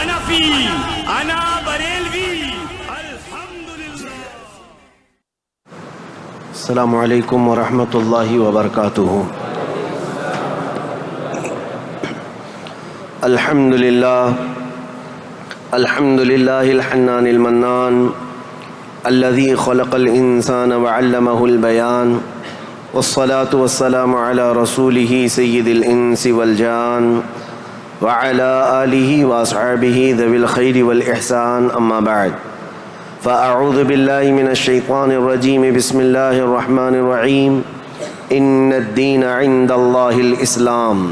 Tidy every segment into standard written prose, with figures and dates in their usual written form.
حنفی انا بریلوی الحمدللہ۔ السلام علیکم ورحمۃ اللہ وبرکاتہ۔ الحمد للہ الحنان المنان الذي خلق الانسان وعلمه البیان، والصلاة والسلام على رسوله سید الانس والجان وعلى آلہ واصحابہ ذوی الخیر والاحسان، اما بعد فاعوذ باللہ من الشیطان الرجیم، بسم اللہ الرحمن الرحیم۔ ان الدین عند اللہ الاسلام،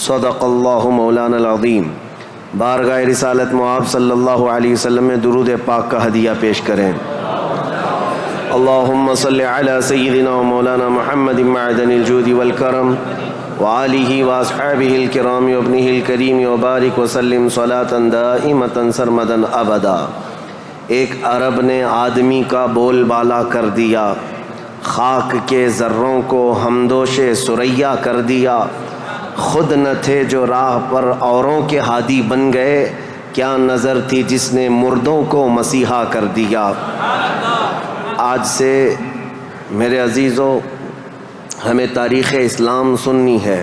صدق اللہ مولانا العظیم۔ بارگاہ رسالت مآب صلی اللہ علیہ وسلم میں درود پاک کا ہدیہ پیش کریں۔ اللہم صلی علی سیدنا و مولانا محمد معدن الجود والکرم وآلہ واصحابہ الکرام وابنہ الکریم وبارک وسلم صلاة دائمة سرمدا ابدا۔ ایک عرب نے آدمی کا بول بالا کر دیا، خاک کے ذروں کو ہمدوش ثریا کر دیا۔ خود نہ تھے جو راہ پر اوروں کے ہادی بن گئے، کیا نظر تھی جس نے مردوں کو مسیحا کر دیا۔ آج سے میرے عزیزو ہمیں تاریخ اسلام سننی ہے۔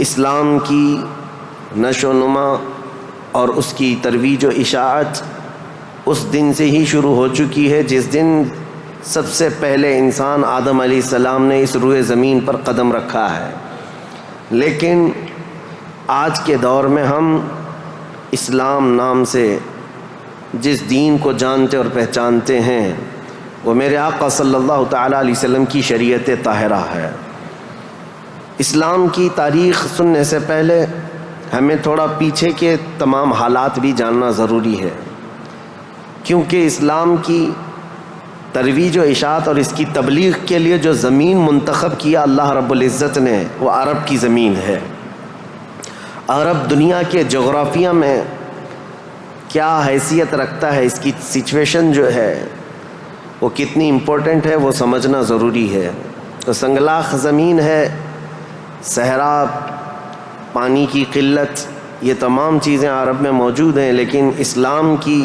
اسلام کی نشو و نما اور اس کی ترویج و اشاعت اس دن سے ہی شروع ہو چکی ہے جس دن سب سے پہلے انسان آدم علیہ السلام نے اس روئے زمین پر قدم رکھا ہے۔ لیکن آج کے دور میں ہم اسلام نام سے جس دین کو جانتے اور پہچانتے ہیں وہ میرے آقا صلی اللہ تعالیٰ علیہ وسلم کی شریعت طاہرہ ہے۔ اسلام کی تاریخ سننے سے پہلے ہمیں تھوڑا پیچھے کے تمام حالات بھی جاننا ضروری ہے، کیونکہ اسلام کی ترویج و اشاعت اور اس کی تبلیغ کے لیے جو زمین منتخب کیا اللہ رب العزت نے، وہ عرب کی زمین ہے۔ عرب دنیا کے جغرافیہ میں کیا حیثیت رکھتا ہے، اس کی سچویشن جو ہے وہ کتنی امپورٹنٹ ہے، وہ سمجھنا ضروری ہے۔ تو سنگلاخ زمین ہے، صحرا، پانی کی قلت، یہ تمام چیزیں عرب میں موجود ہیں، لیکن اسلام کی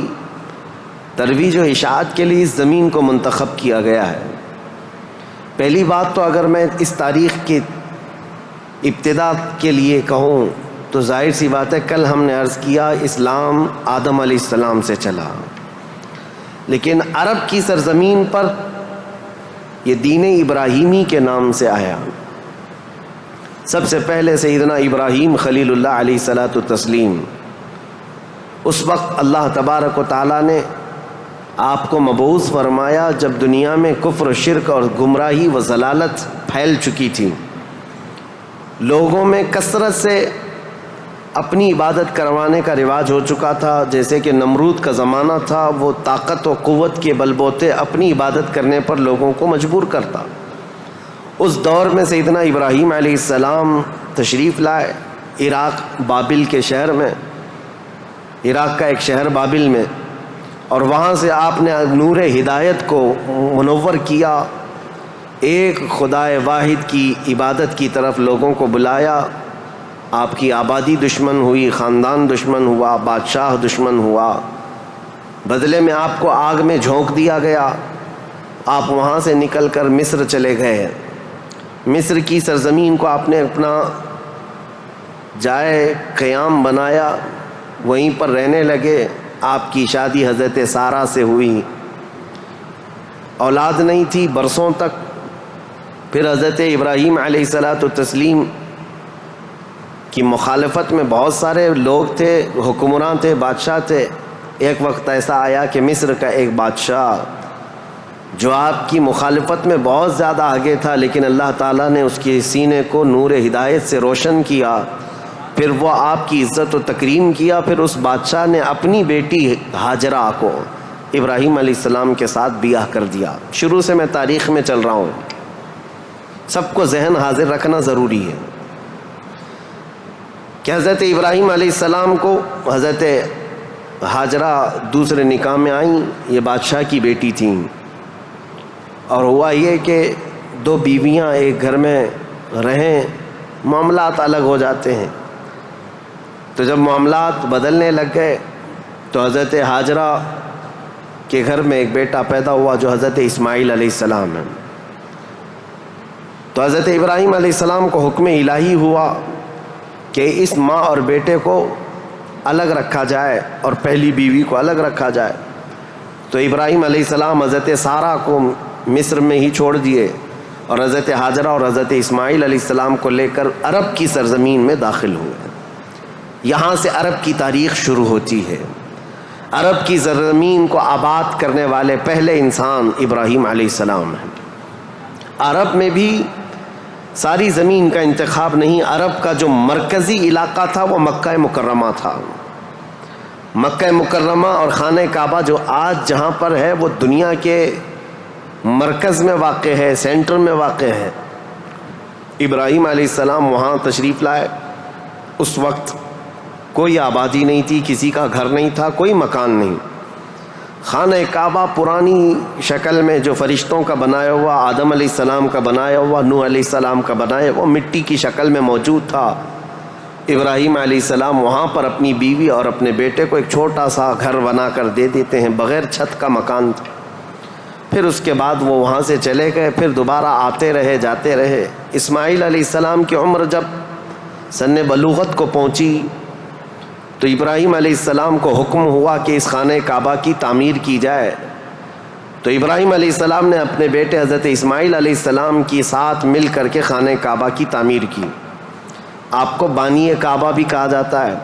ترویج و اشاعت کے لیے اس زمین کو منتخب کیا گیا ہے۔ پہلی بات تو اگر میں اس تاریخ کی ابتدا کے لیے کہوں تو ظاہر سی بات ہے، کل ہم نے عرض کیا اسلام آدم علیہ السلام سے چلا، لیکن عرب کی سرزمین پر یہ دین ابراہیمی کے نام سے آیا۔ سب سے پہلے سیدنا ابراہیم خلیل اللہ علیہ الصلاۃ والتسلیم، اس وقت اللہ تبارک و تعالیٰ نے آپ کو مبعوث فرمایا جب دنیا میں کفر و شرک اور گمراہی و ضلالت پھیل چکی تھی، لوگوں میں کثرت سے اپنی عبادت کروانے کا رواج ہو چکا تھا۔ جیسے کہ نمرود کا زمانہ تھا، وہ طاقت و قوت کے بل بوتے اپنی عبادت کرنے پر لوگوں کو مجبور کرتا۔ اس دور میں سیدنا ابراہیم علیہ السلام تشریف لائے عراق بابل کے شہر میں، عراق کا ایک شہر بابل میں، اور وہاں سے آپ نے نور ہدایت کو منور کیا، ایک خدائے واحد کی عبادت کی طرف لوگوں کو بلایا۔ آپ کی آبادی دشمن ہوئی، خاندان دشمن ہوا، بادشاہ دشمن ہوا، بدلے میں آپ کو آگ میں جھونک دیا گیا۔ آپ وہاں سے نکل کر مصر چلے گئے۔ مصر کی سرزمین کو آپ نے اپنا جائے قیام بنایا، وہیں پر رہنے لگے۔ آپ کی شادی حضرت سارہ سے ہوئی، اولاد نہیں تھی برسوں تک۔ پھر حضرت ابراہیم علیہ الصلاۃ والتسلیم کی مخالفت میں بہت سارے لوگ تھے، حکمران تھے، بادشاہ تھے۔ ایک وقت ایسا آیا کہ مصر کا ایک بادشاہ جو آپ کی مخالفت میں بہت زیادہ آگے تھا، لیکن اللہ تعالیٰ نے اس کے سینے کو نور ہدایت سے روشن کیا، پھر وہ آپ کی عزت و تکریم کیا۔ پھر اس بادشاہ نے اپنی بیٹی ہاجرہ کو ابراہیم علیہ السلام کے ساتھ بیاہ کر دیا۔ شروع سے میں تاریخ میں چل رہا ہوں، سب کو ذہن حاضر رکھنا ضروری ہے کہ حضرت ابراہیم علیہ السلام کو حضرت ہاجرہ دوسرے نکاح میں آئیں، یہ بادشاہ کی بیٹی تھیں، اور ہوا یہ کہ دو بیویاں ایک گھر میں رہیں، معاملات الگ ہو جاتے ہیں۔ تو جب معاملات بدلنے لگ گئے تو حضرت ہاجرہ کے گھر میں ایک بیٹا پیدا ہوا جو حضرت اسماعیل علیہ السلام ہے. تو حضرت ابراہیم علیہ السلام کو حکم الہی ہوا کہ اس ماں اور بیٹے کو الگ رکھا جائے اور پہلی بیوی کو الگ رکھا جائے. تو ابراہیم علیہ السلام حضرت سارہ کو مصر میں ہی چھوڑ دیے اور حضرت ہاجرہ اور حضرت اسماعیل علیہ السلام کو لے کر عرب کی سرزمین میں داخل ہوئے. یہاں سے عرب کی تاریخ شروع ہوتی ہے. عرب کی سرزمین کو آباد کرنے والے پہلے انسان ابراہیم علیہ السلام ہیں. عرب میں بھی ساری زمین کا انتخاب نہیں. عرب کا جو مرکزی علاقہ تھا وہ مکہ مکرمہ تھا. مکہ مکرمہ اور خانہ کعبہ جو آج جہاں پر ہے وہ دنیا کے مرکز میں واقع ہے, سینٹر میں واقع ہے. ابراہیم علیہ السلام وہاں تشریف لائے. اس وقت کوئی آبادی نہیں تھی, کسی کا گھر نہیں تھا, کوئی مکان نہیں. خانہ کعبہ پرانی شکل میں جو فرشتوں کا بنایا ہوا, آدم علیہ السلام کا بنایا ہوا, نوح علیہ السلام کا بنایا ہوا مٹی کی شکل میں موجود تھا. ابراہیم علیہ السلام وہاں پر اپنی بیوی اور اپنے بیٹے کو ایک چھوٹا سا گھر بنا کر دے دیتے ہیں, بغیر چھت کا مکان تھا. پھر اس کے بعد وہ وہاں سے چلے گئے, پھر دوبارہ آتے رہے جاتے رہے. اسماعیل علیہ السلام کی عمر جب سن بلوغت کو پہنچی تو ابراہیم علیہ السلام کو حکم ہوا کہ اس خانہ کعبہ کی تعمیر کی جائے. تو ابراہیم علیہ السلام نے اپنے بیٹے حضرت اسماعیل علیہ السلام کے ساتھ مل کر کے خانہ کعبہ کی تعمیر کی. آپ کو بانی کعبہ بھی کہا جاتا ہے.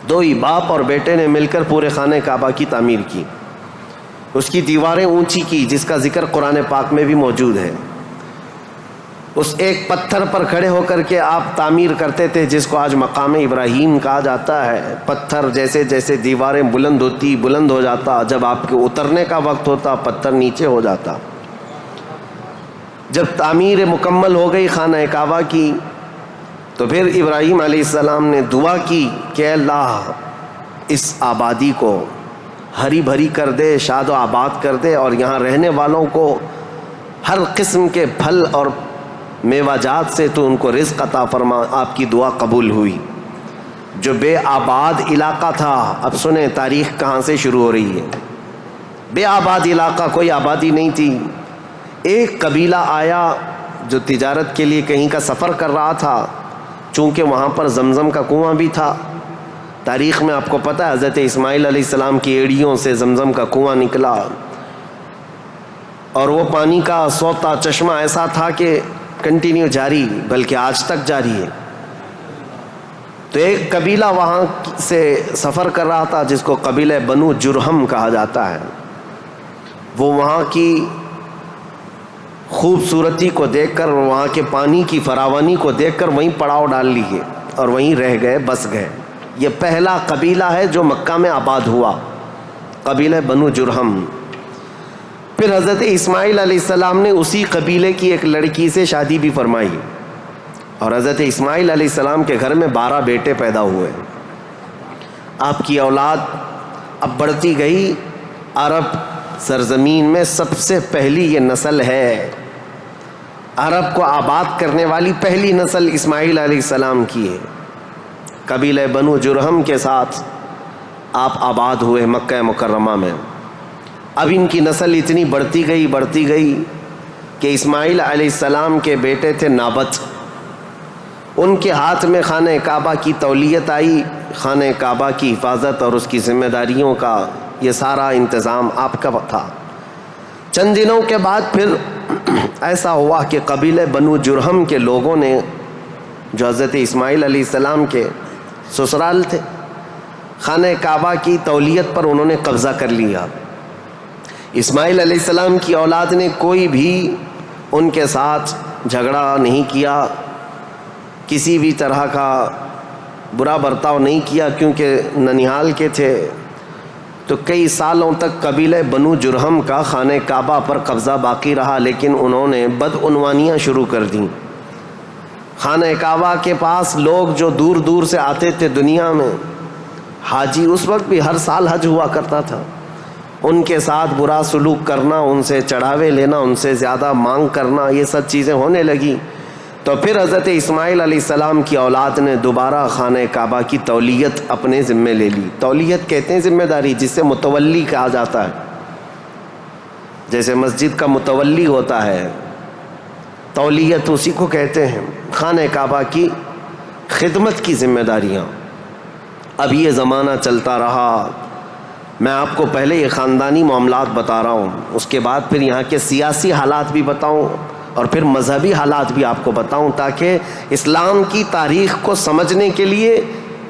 دو ہی باپ اور بیٹے نے مل کر پورے خانہ کعبہ کی تعمیر کی. اس کی دیواریں اونچی کی, جس کا ذکر قرآن پاک میں بھی موجود ہے. اس ایک پتھر پر کھڑے ہو کر کے آپ تعمیر کرتے تھے, جس کو آج مقام ابراہیم کہا جاتا ہے. پتھر جیسے جیسے دیواریں بلند ہو جاتا, جب آپ کے اترنے کا وقت ہوتا پتھر نیچے ہو جاتا. جب تعمیر مکمل ہو گئی خانہ کعبہ کی تو پھر ابراہیم علیہ السلام نے دعا کی کہ اللہ اس آبادی کو ہری بھری کر دے, شاد و آباد کر دے, اور یہاں رہنے والوں کو ہر قسم کے پھل اور میوہ جات سے تو ان کو رزق عطا فرما. آپ کی دعا قبول ہوئی. جو بے آباد علاقہ تھا, اب سنیں تاریخ کہاں سے شروع ہو رہی ہے. بے آباد علاقہ, کوئی آبادی نہیں تھی. ایک قبیلہ آیا جو تجارت کے لیے کہیں کا سفر کر رہا تھا. چونکہ وہاں پر زمزم کا کنواں بھی تھا. تاریخ میں آپ کو پتہ ہے حضرت اسماعیل علیہ السلام کی ایڑیوں سے زمزم کا کنواں نکلا, اور وہ پانی کا سوتا چشمہ ایسا تھا کہ کنٹینیو جاری, بلکہ آج تک جاری ہے. تو ایک قبیلہ وہاں سے سفر کر رہا تھا جس کو قبیلہ بنو جرہم کہا جاتا ہے. وہ وہاں کی خوبصورتی کو دیکھ کر, وہاں کے پانی کی فراوانی کو دیکھ کر وہیں پڑاؤ ڈال لیے اور وہیں رہ گئے, بس گئے. یہ پہلا قبیلہ ہے جو مکہ میں آباد ہوا, قبیلہ بنو جرہم. پھر حضرت اسماعیل علیہ السلام نے اسی قبیلے کی ایک لڑکی سے شادی بھی فرمائی, اور حضرت اسماعیل علیہ السلام کے گھر میں 12 بیٹے پیدا ہوئے. آپ کی اولاد اب بڑھتی گئی. عرب سرزمین میں سب سے پہلی یہ نسل ہے. عرب کو آباد کرنے والی پہلی نسل اسماعیل علیہ السلام کی ہے. قبیلہ بنو جرہم کے ساتھ آپ آباد ہوئے مکہ مکرمہ میں. اب ان کی نسل اتنی بڑھتی گئی کہ اسماعیل علیہ السلام کے بیٹے تھے نابت. ان کے ہاتھ میں خانہ کعبہ کی تولیت آئی. خانہ کعبہ کی حفاظت اور اس کی ذمہ داریوں کا یہ سارا انتظام آپ کا تھا. چند دنوں کے بعد پھر ایسا ہوا کہ قبیلہ بنو جرہم کے لوگوں نے, جو حضرت اسماعیل علیہ السلام کے سسرال تھے, خانہ کعبہ کی تولیت پر انہوں نے قبضہ کر لیا. اسماعیل علیہ السلام کی اولاد نے کوئی بھی ان کے ساتھ جھگڑا نہیں کیا, کسی بھی طرح کا برا برتاؤ نہیں کیا, کیونکہ ننیحال کے تھے. تو کئی سالوں تک قبیلہ بنو جرہم کا خانہ کعبہ پر قبضہ باقی رہا, لیکن انہوں نے بدعنوانیاں شروع کر دیں. خانہ کعبہ کے پاس لوگ جو دور دور سے آتے تھے دنیا میں, حاجی, اس وقت بھی ہر سال حج ہوا کرتا تھا, ان کے ساتھ برا سلوک کرنا, ان سے چڑھاوے لینا, ان سے زیادہ مانگ کرنا, یہ سب چیزیں ہونے لگی. تو پھر حضرت اسماعیل علیہ السلام کی اولاد نے دوبارہ خانہ کعبہ کی تولیت اپنے ذمے لے لی. تولیت کہتے ہیں ذمہ داری جسے متولی کہا جاتا ہے. جیسے مسجد کا متولی ہوتا ہے, تولیت اسی کو کہتے ہیں. خانہ کعبہ کی خدمت کی ذمہ داریاں. اب یہ زمانہ چلتا رہا. میں آپ کو پہلے یہ خاندانی معاملات بتا رہا ہوں, اس کے بعد پھر یہاں کے سیاسی حالات بھی بتاؤں اور پھر مذہبی حالات بھی آپ کو بتاؤں, تاکہ اسلام کی تاریخ کو سمجھنے کے لیے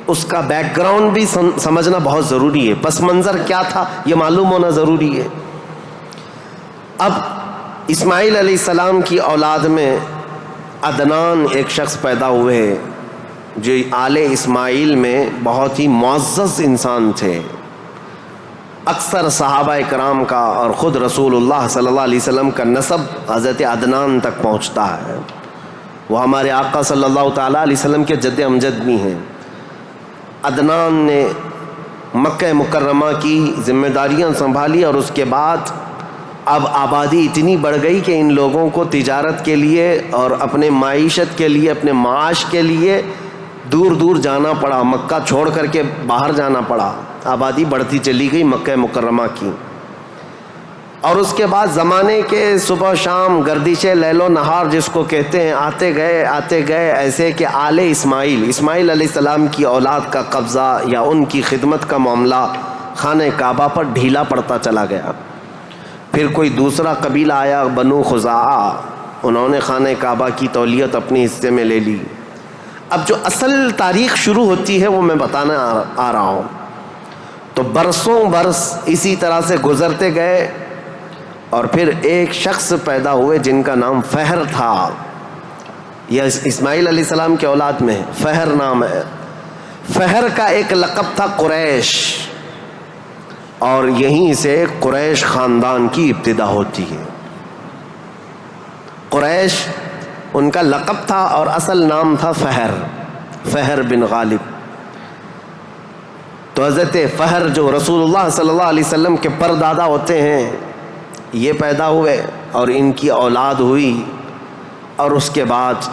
اس کا بیک گراؤنڈ بھی سمجھنا بہت ضروری ہے. پس منظر کیا تھا یہ معلوم ہونا ضروری ہے. اب اسماعیل علیہ السلام کی اولاد میں عدنان ایک شخص پیدا ہوئے جو آل اسماعیل میں بہت ہی معزز انسان تھے. اکثر صحابہ کرام کا اور خود رسول اللہ صلی اللہ علیہ وسلم کا نسب حضرت عدنان تک پہنچتا ہے. وہ ہمارے آقا صلی اللہ تعالیٰ علیہ وسلم کے جد امجد بھی ہیں. عدنان نے مکہ مکرمہ کی ذمہ داریاں سنبھالی اور اس کے بعد اب آبادی اتنی بڑھ گئی کہ ان لوگوں کو تجارت کے لیے اور اپنے معیشت کے لیے, اپنے معاش کے لیے دور دور جانا پڑا. مکہ چھوڑ کر کے باہر جانا پڑا. آبادی بڑھتی چلی گئی مکہ مکرمہ کی. اور اس کے بعد زمانے کے صبح شام گردش لیل و نہار جس کو کہتے ہیں, آتے گئے ایسے کہ آل اسماعیل علیہ السلام کی اولاد کا قبضہ یا ان کی خدمت کا معاملہ خانہ کعبہ پر ڈھیلا پڑتا چلا گیا. پھر کوئی دوسرا قبیلہ آیا, بنو خزاعہ, انہوں نے خانہ کعبہ کی تولیت اپنے حصے میں لے لی. اب جو اصل تاریخ شروع ہوتی ہے وہ میں بتانا آ رہا ہوں. تو برسوں برس اسی طرح سے گزرتے گئے اور پھر ایک شخص پیدا ہوئے جن کا نام فہر تھا. یہ اسماعیل علیہ السلام کے اولاد میں فہر نام ہے. فہر کا ایک لقب تھا قریش, اور یہیں سے قریش خاندان کی ابتدا ہوتی ہے. قریش ان کا لقب تھا اور اصل نام تھا فہر بن غالب. تو حضرت فہر جو رسول اللہ صلی اللہ علیہ وسلم کے پردادا ہوتے ہیں یہ پیدا ہوئے اور ان کی اولاد ہوئی. اور اس کے بعد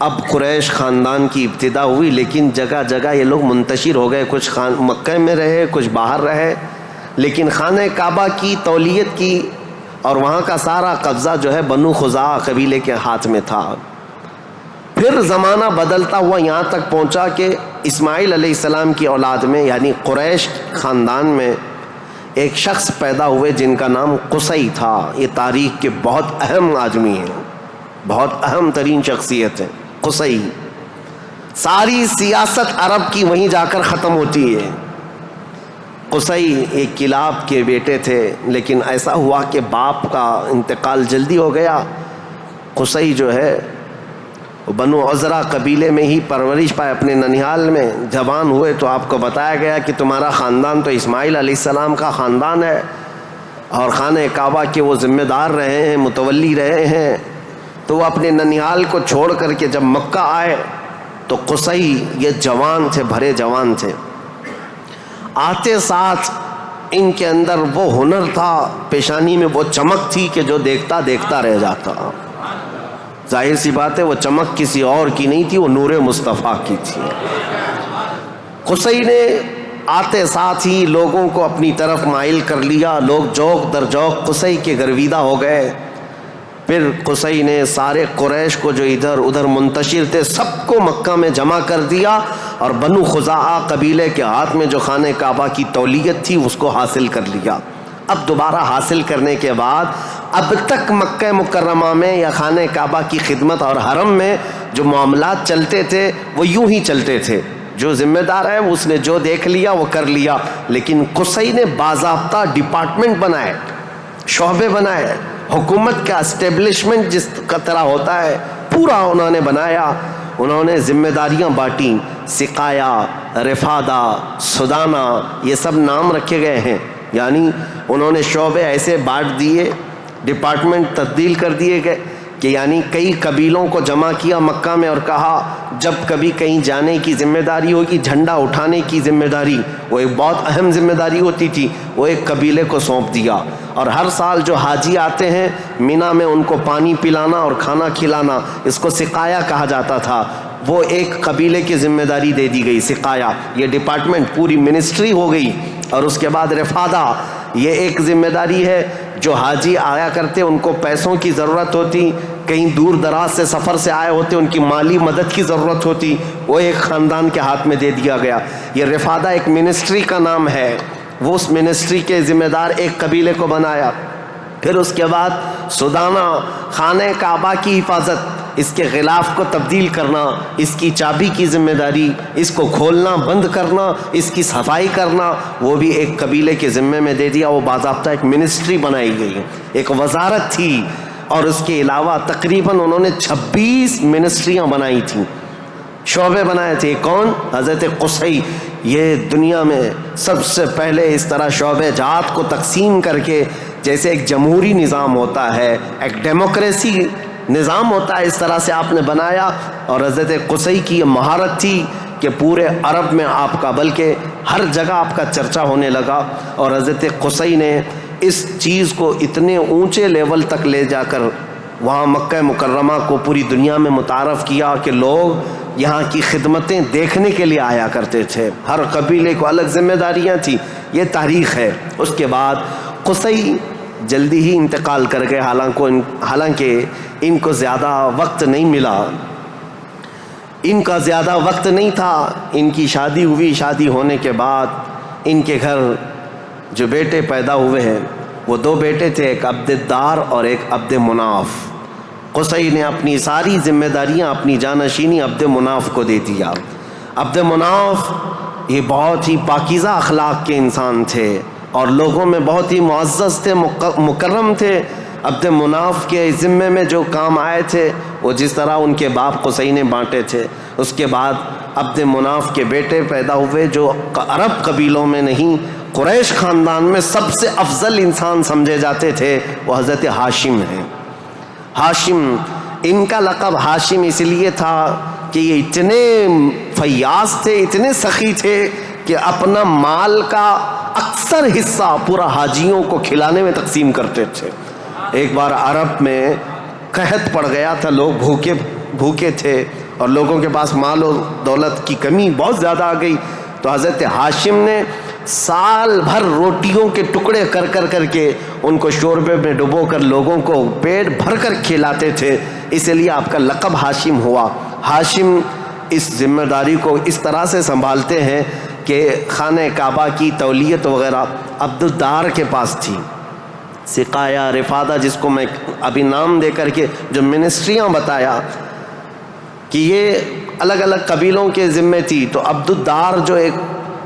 اب قریش خاندان کی ابتدا ہوئی, لیکن جگہ جگہ یہ لوگ منتشر ہو گئے. کچھ مکہ میں رہے, کچھ باہر رہے, لیکن خانہ کعبہ کی تولیت کی اور وہاں کا سارا قبضہ جو ہے بنو خزاعہ قبیلے کے ہاتھ میں تھا. پھر زمانہ بدلتا ہوا یہاں تک پہنچا کہ اسماعیل علیہ السلام کی اولاد میں یعنی قریش خاندان میں ایک شخص پیدا ہوئے جن کا نام قصی تھا. یہ تاریخ کے بہت اہم آدمی ہیں, بہت اہم ترین شخصیت ہے قصی. ساری سیاست عرب کی وہیں جا کر ختم ہوتی ہے. قصی ایک کلاب کے بیٹے تھے, لیکن ایسا ہوا کہ باپ کا انتقال جلدی ہو گیا. قصی جو ہے بنو عزرہ قبیلے میں ہی پرورش پائے اپنے ننیال میں. جوان ہوئے تو آپ کو بتایا گیا کہ تمہارا خاندان تو اسماعیل علیہ السلام کا خاندان ہے اور خانہ کعبہ کے وہ ذمہ دار رہے ہیں, متولی رہے ہیں. تو وہ اپنے ننیال کو چھوڑ کر کے جب مکہ آئے تو قصی یہ جوان تھے, بھرے جوان تھے. آتے ساتھ ان کے اندر وہ ہنر تھا, پیشانی میں وہ چمک تھی کہ جو دیکھتا دیکھتا رہ جاتا. ظاہر سی بات ہے وہ چمک کسی اور کی نہیں تھی, وہ نور مصطفیٰ کی تھی. قصی نے آتے ساتھ ہی لوگوں کو اپنی طرف مائل کر لیا. لوگ جوق در جوق قصی کے گرویدہ ہو گئے. پھر قصی نے سارے قریش کو جو ادھر ادھر منتشر تھے سب کو مکہ میں جمع کر دیا اور بنو خزاعہ قبیلے کے ہاتھ میں جو خانہ کعبہ کی تولیت تھی اس کو حاصل کر لیا. اب دوبارہ حاصل کرنے کے بعد اب تک مکہ مکرمہ میں یا خانہ کعبہ کی خدمت اور حرم میں جو معاملات چلتے تھے وہ یوں ہی چلتے تھے. جو ذمہ دار ہے اس نے جو دیکھ لیا وہ کر لیا. لیکن قصی نے باضابطہ ڈپارٹمنٹ بنائے, شعبے بنائے, حکومت کا اسٹیبلشمنٹ جس کا طرح ہوتا ہے پورا انہوں نے بنایا. انہوں نے ذمہ داریاں بانٹیں, سقایا, رفادہ, سدانہ, یہ سب نام رکھے گئے ہیں. یعنی انہوں نے شعبے ایسے بانٹ دیے, ڈپارٹمنٹ تبدیل کر دیے گئے کہ یعنی کئی قبیلوں کو جمع کیا مکہ میں اور کہا جب کبھی کہیں جانے کی ذمہ داری ہوگی, جھنڈا اٹھانے کی ذمہ داری, وہ ایک بہت اہم ذمہ داری ہوتی تھی, وہ ایک قبیلے کو سونپ دیا. اور ہر سال جو حاجی آتے ہیں مینا میں ان کو پانی پلانا اور کھانا کھلانا، اس کو سقایا کہا جاتا تھا، وہ ایک قبیلے کی ذمہ داری دے دی گئی۔ سقایا یہ ڈپارٹمنٹ پوری منسٹری ہو گئی۔ اور اس کے بعد رفادہ، یہ ایک ذمہ داری ہے، جو حاجی آیا کرتے ان کو پیسوں کی ضرورت ہوتی، کہیں دور دراز سے سفر سے آئے ہوتے ان کی مالی مدد کی ضرورت ہوتی، وہ ایک خاندان کے ہاتھ میں دے دیا گیا۔ یہ رفادہ ایک منسٹری کا نام ہے، وہ اس منسٹری کے ذمہ دار ایک قبیلے کو بنایا۔ پھر اس کے بعد سدانہ، خانہ کعبہ کی حفاظت، اس کے غلاف کو تبدیل کرنا، اس کی چابی کی ذمہ داری، اس کو کھولنا بند کرنا، اس کی صفائی کرنا، وہ بھی ایک قبیلے کے ذمے میں دے دیا۔ وہ باضابطہ ایک منسٹری بنائی گئی، ایک وزارت تھی، اور اس کے علاوہ تقریباً انہوں نے 26 منسٹریاں بنائی تھیں، شعبے بنائے تھے۔ کون؟ حضرت قصی۔ یہ دنیا میں سب سے پہلے اس طرح شعبے جات کو تقسیم کر کے، جیسے ایک جمہوری نظام ہوتا ہے، ایک ڈیموکریسی نظام ہوتا ہے، اس طرح سے آپ نے بنایا۔ اور حضرت قصی کی یہ مہارت تھی کہ پورے عرب میں آپ کا، بلکہ ہر جگہ آپ کا چرچا ہونے لگا۔ اور حضرت قصی نے اس چیز کو اتنے اونچے لیول تک لے جا کر وہاں مکہ مکرمہ کو پوری دنیا میں متعارف کیا کہ لوگ یہاں کی خدمتیں دیکھنے کے لیے آیا کرتے تھے۔ ہر قبیلے کو الگ ذمہ داریاں تھیں۔ یہ تاریخ ہے۔ اس کے بعد قصی جلدی ہی انتقال کر گئے، حالانکہ ان کو زیادہ وقت نہیں ملا، ان کا زیادہ وقت نہیں تھا۔ ان کی شادی ہوئی، شادی ہونے کے بعد ان کے گھر جو بیٹے پیدا ہوئے ہیں وہ 2 بیٹے تھے، ایک عبد الدار اور ایک عبد مناف۔ قصی نے اپنی ساری ذمہ داریاں، اپنی جانشینی عبد مناف کو دے دیا۔ عبد مناف یہ بہت ہی پاکیزہ اخلاق کے انسان تھے اور لوگوں میں بہت ہی معزز تھے، مکرم تھے۔ عبد مناف کے ذمے میں جو کام آئے تھے وہ جس طرح ان کے باپ قصی نے بانٹے تھے۔ اس کے بعد عبد مناف کے بیٹے پیدا ہوئے جو عرب قبیلوں میں نہیں، قریش خاندان میں سب سے افضل انسان سمجھے جاتے تھے، وہ حضرت ہاشم ہیں۔ ہاشم، ان کا لقب ہاشم اس لیے تھا کہ یہ اتنے فیاض تھے، اتنے سخی تھے کہ اپنا مال کا اکثر حصہ پورا حاجیوں کو کھلانے میں تقسیم کرتے تھے۔ ایک بار عرب میں قحط پڑ گیا تھا، لوگ بھوکے تھے اور لوگوں کے پاس مال و دولت کی کمی بہت زیادہ آ گئی، تو حضرت ہاشم نے سال بھر روٹیوں کے ٹکڑے کر کے ان کو شوربے میں ڈبو کر لوگوں کو پیٹ بھر کر کھلاتے تھے، اس لیے آپ کا لقب ہاشم ہوا۔ ہاشم اس ذمہ داری کو اس طرح سے سنبھالتے ہیں کہ خانہ کعبہ کی تولیت وغیرہ عبد الدار کے پاس تھی۔ سقایا، رفادہ، جس کو میں ابھی نام دے کر کے جو منسٹریاں بتایا کہ یہ الگ الگ قبیلوں کے ذمے تھی، تو عبد الدار جو ایک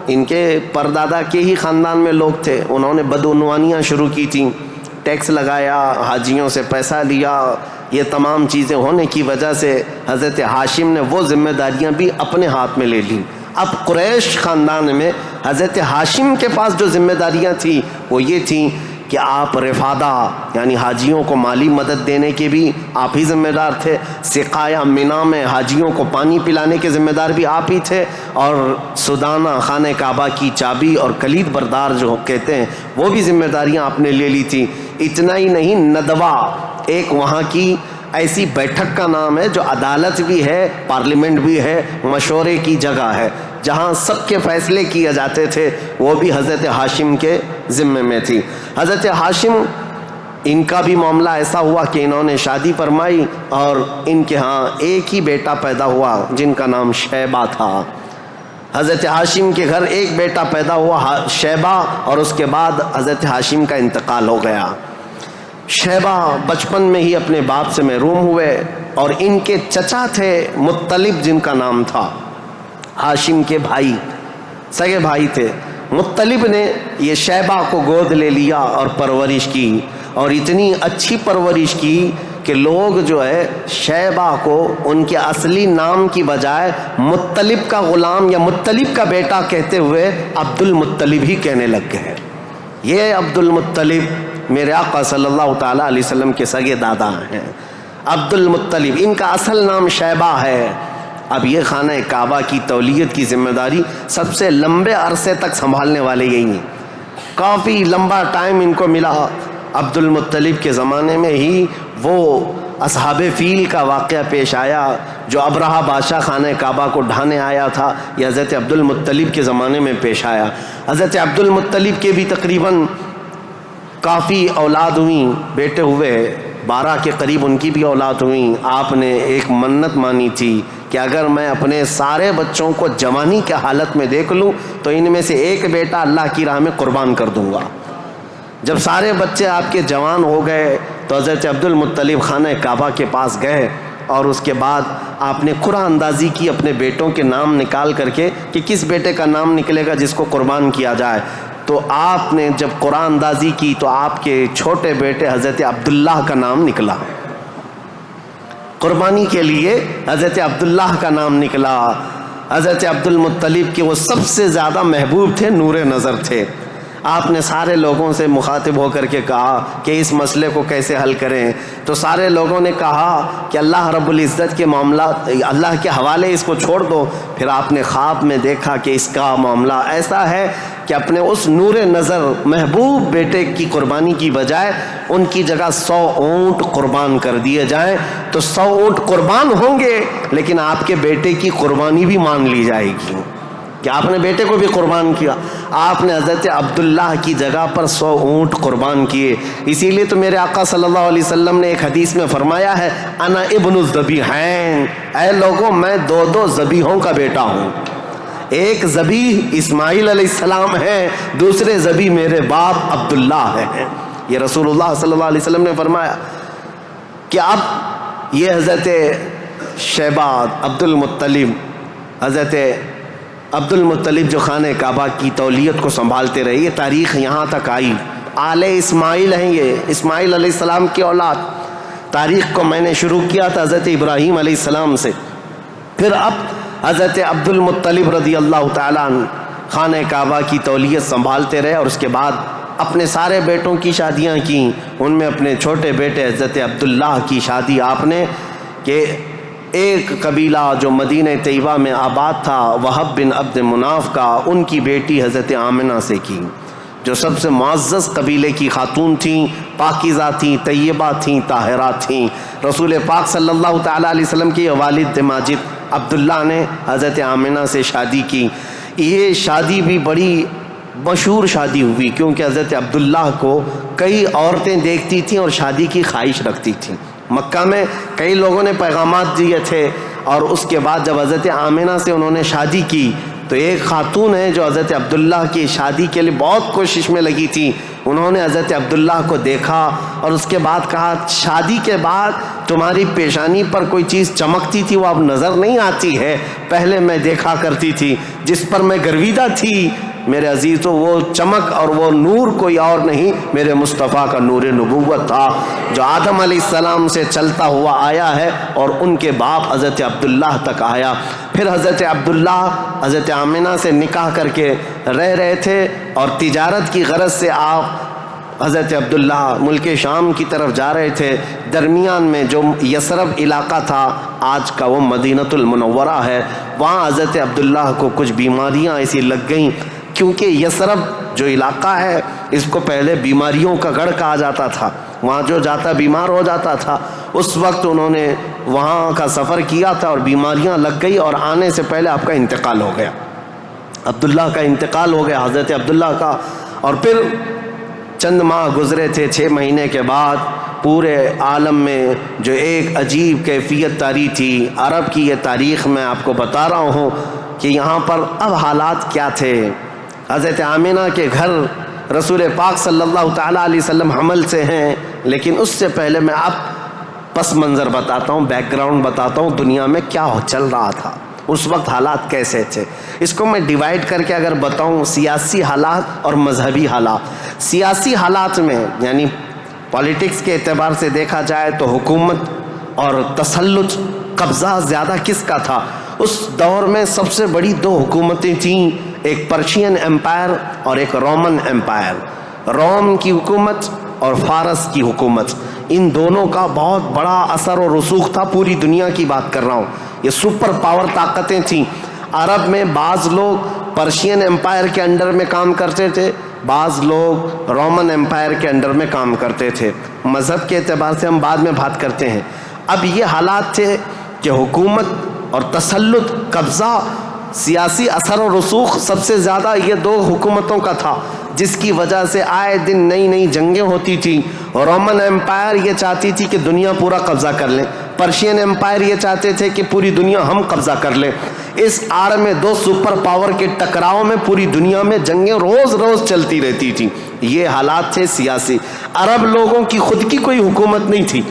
ان کے پردادا کے ہی خاندان میں لوگ تھے، انہوں نے بدعنوانیاں شروع کی تھیں، ٹیکس لگایا، حاجیوں سے پیسہ لیا، یہ تمام چیزیں ہونے کی وجہ سے حضرت ہاشم نے وہ ذمہ داریاں بھی اپنے ہاتھ میں لے لیں۔ اب قریش خاندان میں حضرت ہاشم کے پاس جو ذمہ داریاں تھیں وہ یہ تھیں کہ آپ رفادہ یعنی حاجیوں کو مالی مدد دینے کے بھی آپ ہی ذمہ دار تھے، سقایا مینا میں حاجیوں کو پانی پلانے کے ذمہ دار بھی آپ ہی تھے، اور سدانہ خانہ کعبہ کی چابی اور کلید بردار جو کہتے ہیں وہ بھی ذمہ داریاں آپ نے لے لی تھی۔ اتنا ہی نہیں، ندوہ ایک وہاں کی ایسی بیٹھک کا نام ہے جو عدالت بھی ہے، پارلیمنٹ بھی ہے، مشورے کی جگہ ہے، جہاں سب کے فیصلے کیے جاتے تھے، وہ بھی حضرت ہاشم کے ذمے میں تھی۔ حضرت ہاشم، ان کا بھی معاملہ ایسا ہوا کہ انہوں نے شادی فرمائی اور ان کے ہاں ایک ہی بیٹا پیدا ہوا جن کا نام شیبہ تھا۔ حضرت ہاشم کے گھر ایک بیٹا پیدا ہوا شیبہ، اور اس کے بعد حضرت ہاشم کا انتقال ہو گیا۔ شیبہ بچپن میں ہی اپنے باپ سے محروم ہوئے، اور ان کے چچا تھے مطلب جن کا نام تھا، ہاشم کے بھائی، سگے بھائی تھے۔ مطلب نے یہ شیبہ کو گود لے لیا اور پرورش کی، اور اتنی اچھی پرورش کی کہ لوگ جو ہے شیبہ کو ان کے اصلی نام کی بجائے مطلب کا غلام یا مطلب کا بیٹا کہتے ہوئے عبد المطلب ہی کہنے لگ گئے۔ یہ عبد المطلب میرے آقا صلی اللہ تعالیٰ علیہ وسلم کے سگے دادا ہیں، عبد المطلب، ان کا اصل نام شیبہ ہے۔ اب یہ خانہ کعبہ کی تولیت کی ذمہ داری سب سے لمبے عرصے تک سنبھالنے والے یہی ہیں، کافی لمبا ٹائم ان کو ملا، عبد المطلب کے زمانے میں ہی وہ اصحاب فیل کا واقعہ پیش آیا جو ابرہہ بادشاہ خانہ کعبہ کو ڈھانے آیا تھا، یہ حضرت عبد المطلب کے زمانے میں پیش آیا۔ حضرت عبد المطلب کے بھی تقریباً کافی اولاد ہوئیں، بیٹے ہوئے 12 کے قریب ان کی بھی اولاد ہوئیں۔ آپ نے ایک منت مانی تھی کہ اگر میں اپنے سارے بچوں کو جوانی کے حالت میں دیکھ لوں تو ان میں سے ایک بیٹا اللہ کی راہ میں قربان کر دوں گا۔ جب سارے بچے آپ کے جوان ہو گئے تو حضرت عبد المطلب خانہ کعبہ کے پاس گئے اور اس کے بعد آپ نے قرعہ اندازی کی اپنے بیٹوں کے نام نکال کر کے کہ کس بیٹے کا نام نکلے گا جس کو قربان کیا جائے۔ تو آپ نے جب قرعہ اندازی کی تو آپ کے چھوٹے بیٹے حضرت عبداللہ کا نام نکلا، قربانی کے لیے حضرت عبداللہ کا نام نکلا۔ حضرت عبد المطلب کے وہ سب سے زیادہ محبوب تھے، نور نظر تھے۔ آپ نے سارے لوگوں سے مخاطب ہو کر کے کہا کہ اس مسئلے کو کیسے حل کریں، تو سارے لوگوں نے کہا کہ اللہ رب العزت کے معاملات اللہ کے حوالے اس کو چھوڑ دو۔ پھر آپ نے خواب میں دیکھا کہ اس کا معاملہ ایسا ہے کہ اپنے اس نور نظر محبوب بیٹے کی قربانی کی بجائے ان کی جگہ 100 اونٹ قربان کر دیے جائیں، تو 100 اونٹ قربان ہوں گے لیکن آپ کے بیٹے کی قربانی بھی مان لی جائے گی کہ آپ نے بیٹے کو بھی قربان کیا۔ آپ نے حضرت عبداللہ کی جگہ پر 100 اونٹ قربان کیے۔ اسی لیے تو میرے آقا صلی اللہ علیہ وسلم نے ایک حدیث میں فرمایا ہے انا ابن الذبیحین، اے لوگوں میں 2 ذبیحوں کا بیٹا ہوں۔ ایک ذبیح اسماعیل علیہ السلام ہے، دوسرے ذبیح میرے باپ عبداللہ ہیں۔ یہ رسول اللہ صلی اللہ علیہ وسلم نے فرمایا کہ اب یہ حضرت شیبہ عبد المطلب، حضرت عبد المطلب جو خانہ کعبہ کی تولیت کو سنبھالتے رہے، یہ تاریخ یہاں تک آئی۔ آل اسماعیل ہیں، یہ اسماعیل علیہ السلام کی اولاد۔ تاریخ کو میں نے شروع کیا تھا حضرت ابراہیم علیہ السلام سے، پھر اب حضرت عبد المطلب رضی اللہ تعالیٰ عنہ خانہ کعبہ کی تولیت سنبھالتے رہے، اور اس کے بعد اپنے سارے بیٹوں کی شادیاں کیں۔ ان میں اپنے چھوٹے بیٹے حضرت عبداللہ کی شادی آپ نے کہ ایک قبیلہ جو مدینہ طیبہ میں آباد تھا وہب بن عبد مناف کا، ان کی بیٹی حضرت آمنہ سے کی، جو سب سے معزز قبیلے کی خاتون تھیں، پاکیزہ تھیں، طیبہ تھیں، طاہرہ تھیں۔ رسول پاک صلی اللہ تعالیٰ علیہ وسلم کے والد ماجد عبداللہ نے حضرت آمنہ سے شادی کی۔ یہ شادی بھی بڑی مشہور شادی ہوئی کیونکہ حضرت عبداللہ کو کئی عورتیں دیکھتی تھیں اور شادی کی خواہش رکھتی تھیں۔ مکہ میں کئی لوگوں نے پیغامات دیے تھے، اور اس کے بعد جب حضرت آمنہ سے انہوں نے شادی کی تو ایک خاتون ہے جو حضرت عبداللہ کی شادی کے لیے بہت کوشش میں لگی تھی، انہوں نے حضرت عبداللہ کو دیکھا اور اس کے بعد کہا شادی کے بعد تمہاری پیشانی پر کوئی چیز چمکتی تھی وہ اب نظر نہیں آتی ہے، پہلے میں دیکھا کرتی تھی، جس پر میں گرویدہ تھی میرے عزیزوں وہ چمک اور وہ نور کوئی اور نہیں، میرے مصطفیٰ کا نور نبوت تھا جو آدم علیہ السلام سے چلتا ہوا آیا ہے اور ان کے باپ حضرت عبداللہ تک آیا۔ پھر حضرت عبداللہ حضرت آمنہ سے نکاح کر کے رہ رہے تھے، اور تجارت کی غرض سے آپ حضرت عبداللہ ملک شام کی طرف جا رہے تھے۔ درمیان میں جو یثرب علاقہ تھا، آج کا وہ مدینۃ المنورہ ہے، وہاں حضرت عبداللہ کو کچھ بیماریاں ایسی لگ گئیں، کیونکہ یثرب جو علاقہ ہے اس کو پہلے بیماریوں کا گڑھ کہا جاتا تھا، وہاں جو جاتا بیمار ہو جاتا تھا۔ اس وقت انہوں نے وہاں کا سفر کیا تھا اور بیماریاں لگ گئی، اور آنے سے پہلے آپ کا انتقال ہو گیا، عبداللہ کا انتقال ہو گیا حضرت عبداللہ کا۔ اور پھر چند ماہ گزرے تھے، 6 مہینے کے بعد پورے عالم میں جو ایک عجیب کیفیت طاری تھی، عرب کی یہ تاریخ میں آپ کو بتا رہا ہوں کہ یہاں پر اب حالات کیا تھے۔ حضرت آمنہ کے گھر رسول پاک صلی اللہ تعالیٰ علیہ وسلم حمل سے ہیں، لیکن اس سے پہلے میں اب پس منظر بتاتا ہوں، بیک گراؤنڈ بتاتا ہوں دنیا میں کیا چل رہا تھا، اس وقت حالات کیسے تھے۔ اس کو میں ڈیوائیڈ کر کے اگر بتاؤں سیاسی حالات اور مذہبی حالات۔ سیاسی حالات میں یعنی پالیٹکس کے اعتبار سے دیکھا جائے تو حکومت اور تسلط قبضہ زیادہ کس کا تھا؟ اس دور میں سب سے بڑی 2 حکومتیں تھیں، ایک پرشین امپائر اور ایک رومن امپائر۔ روم کی حکومت اور فارس کی حکومت، ان دونوں کا بہت بڑا اثر و رسوخ تھا، پوری دنیا کی بات کر رہا ہوں، یہ سپر پاور طاقتیں تھیں۔ عرب میں بعض لوگ پرشین امپائر کے انڈر میں کام کرتے تھے، بعض لوگ رومن امپائر کے انڈر میں کام کرتے تھے. مذہب کے اعتبار سے ہم بعد میں بات کرتے ہیں. اب یہ حالات تھے کہ حکومت اور تسلط، قبضہ، سیاسی اثر و رسوخ سب سے زیادہ یہ دو حکومتوں کا تھا، جس کی وجہ سے آئے دن نئی نئی جنگیں ہوتی تھیں. رومن امپائر یہ چاہتی تھی کہ دنیا پورا قبضہ کر لیں، پرشین امپائر یہ چاہتے تھے کہ پوری دنیا ہم قبضہ کر لیں. اس آڑ میں دو سپر پاور کے ٹکراؤ میں پوری دنیا میں جنگیں روز روز چلتی رہتی تھیں. یہ حالات تھے سیاسی. عرب لوگوں کی خود کی کوئی حکومت نہیں تھی،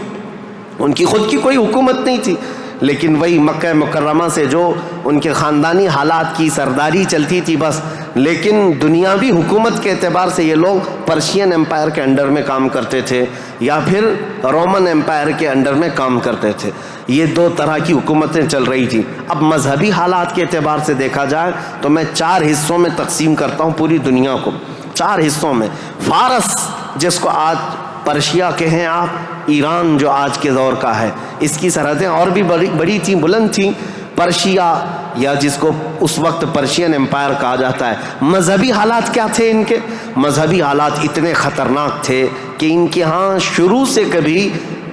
ان کی خود کی کوئی حکومت نہیں تھی، لیکن وہی مکہ مکرمہ سے جو ان کے خاندانی حالات کی سرداری چلتی تھی بس. لیکن دنیاوی حکومت کے اعتبار سے یہ لوگ پرشین امپائر کے انڈر میں کام کرتے تھے یا پھر رومن امپائر کے انڈر میں کام کرتے تھے. یہ دو طرح کی حکومتیں چل رہی تھیں. اب مذہبی حالات کے اعتبار سے دیکھا جائے تو میں 4 حصوں میں تقسیم کرتا ہوں پوری دنیا کو. 4 حصوں میں فارس، جس کو آج پرشیا کہیں آپ، ایران جو آج کے دور کا ہے، اس کی سرحدیں اور بھی بڑی تھیں، بلند تھیں. پرشیا یا جس کو اس وقت پرشین امپائر کہا جاتا ہے. مذہبی حالات کیا تھے ان کے؟ مذہبی حالات اتنے خطرناک تھے کہ ان کے ہاں شروع سے کبھی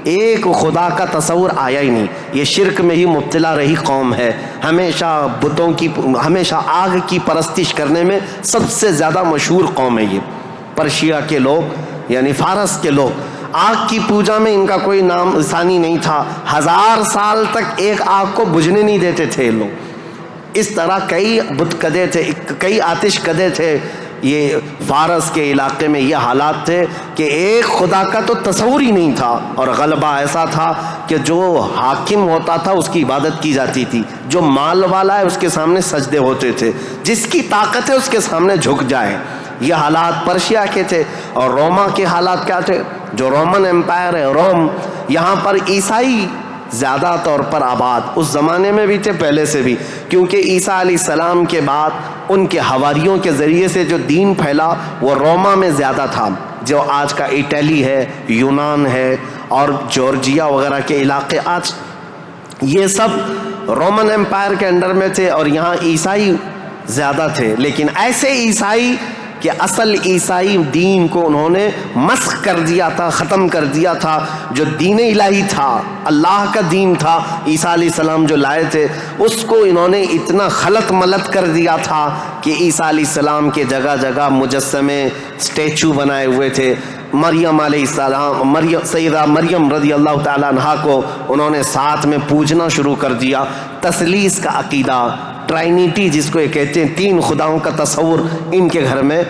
ایک خدا کا تصور آیا ہی نہیں. یہ شرک میں ہی مبتلا رہی قوم ہے. ہمیشہ بتوں کی، ہمیشہ آگ کی پرستش کرنے میں سب سے زیادہ مشہور قوم ہے یہ پرشیا کے لوگ، یعنی فارس کے لوگ. آگ کی پوجا میں ان کا کوئی نام ثانی نہیں تھا. 1000 سال تک ایک آگ کو بجھنے نہیں دیتے تھے لوگ. اس طرح کئی بت کدے تھے، کئی آتش کدے تھے. یہ فارس کے علاقے میں یہ حالات تھے کہ ایک خدا کا تو تصور ہی نہیں تھا، اور غلبہ ایسا تھا کہ جو حاکم ہوتا تھا اس کی عبادت کی جاتی تھی، جو مال والا ہے اس کے سامنے سجدے ہوتے تھے، جس کی طاقت ہے اس کے سامنے جھک جائے. یہ حالات پرشیا کے تھے. اور روما کے حالات کیا تھے؟ جو رومن امپائر ہے روم، یہاں پر عیسائی زیادہ طور پر آباد، اس زمانے میں بھی تھے، پہلے سے بھی، کیونکہ عیسیٰ علیہ السلام کے بعد ان کے حواریوں کے ذریعے سے جو دین پھیلا وہ روما میں زیادہ تھا. جو آج کا اٹلی ہے، یونان ہے اور جورجیا وغیرہ کے علاقے، آج یہ سب رومن امپائر کے انڈر میں تھے اور یہاں عیسائی زیادہ تھے. لیکن ایسے عیسائی کہ اصل عیسائی دین کو انہوں نے مسخ کر دیا تھا، ختم کر دیا تھا. جو دین الہی تھا، اللہ کا دین تھا، عیسیٰ علیہ السلام جو لائے تھے، اس کو انہوں نے اتنا خلط ملط کر دیا تھا کہ عیسیٰ علیہ السلام کے جگہ جگہ مجسمے، اسٹیچو بنائے ہوئے تھے. مریم علیہ السلام، سیدہ مریم رضی اللہ تعالیٰ عنہا کو انہوں نے ساتھ میں پوجنا شروع کر دیا. تثلیث کا عقیدہ، ٹرائنیٹی جس کو یہ کہتے ہیں، 3 خداؤں کا تصور ان کے گھر میں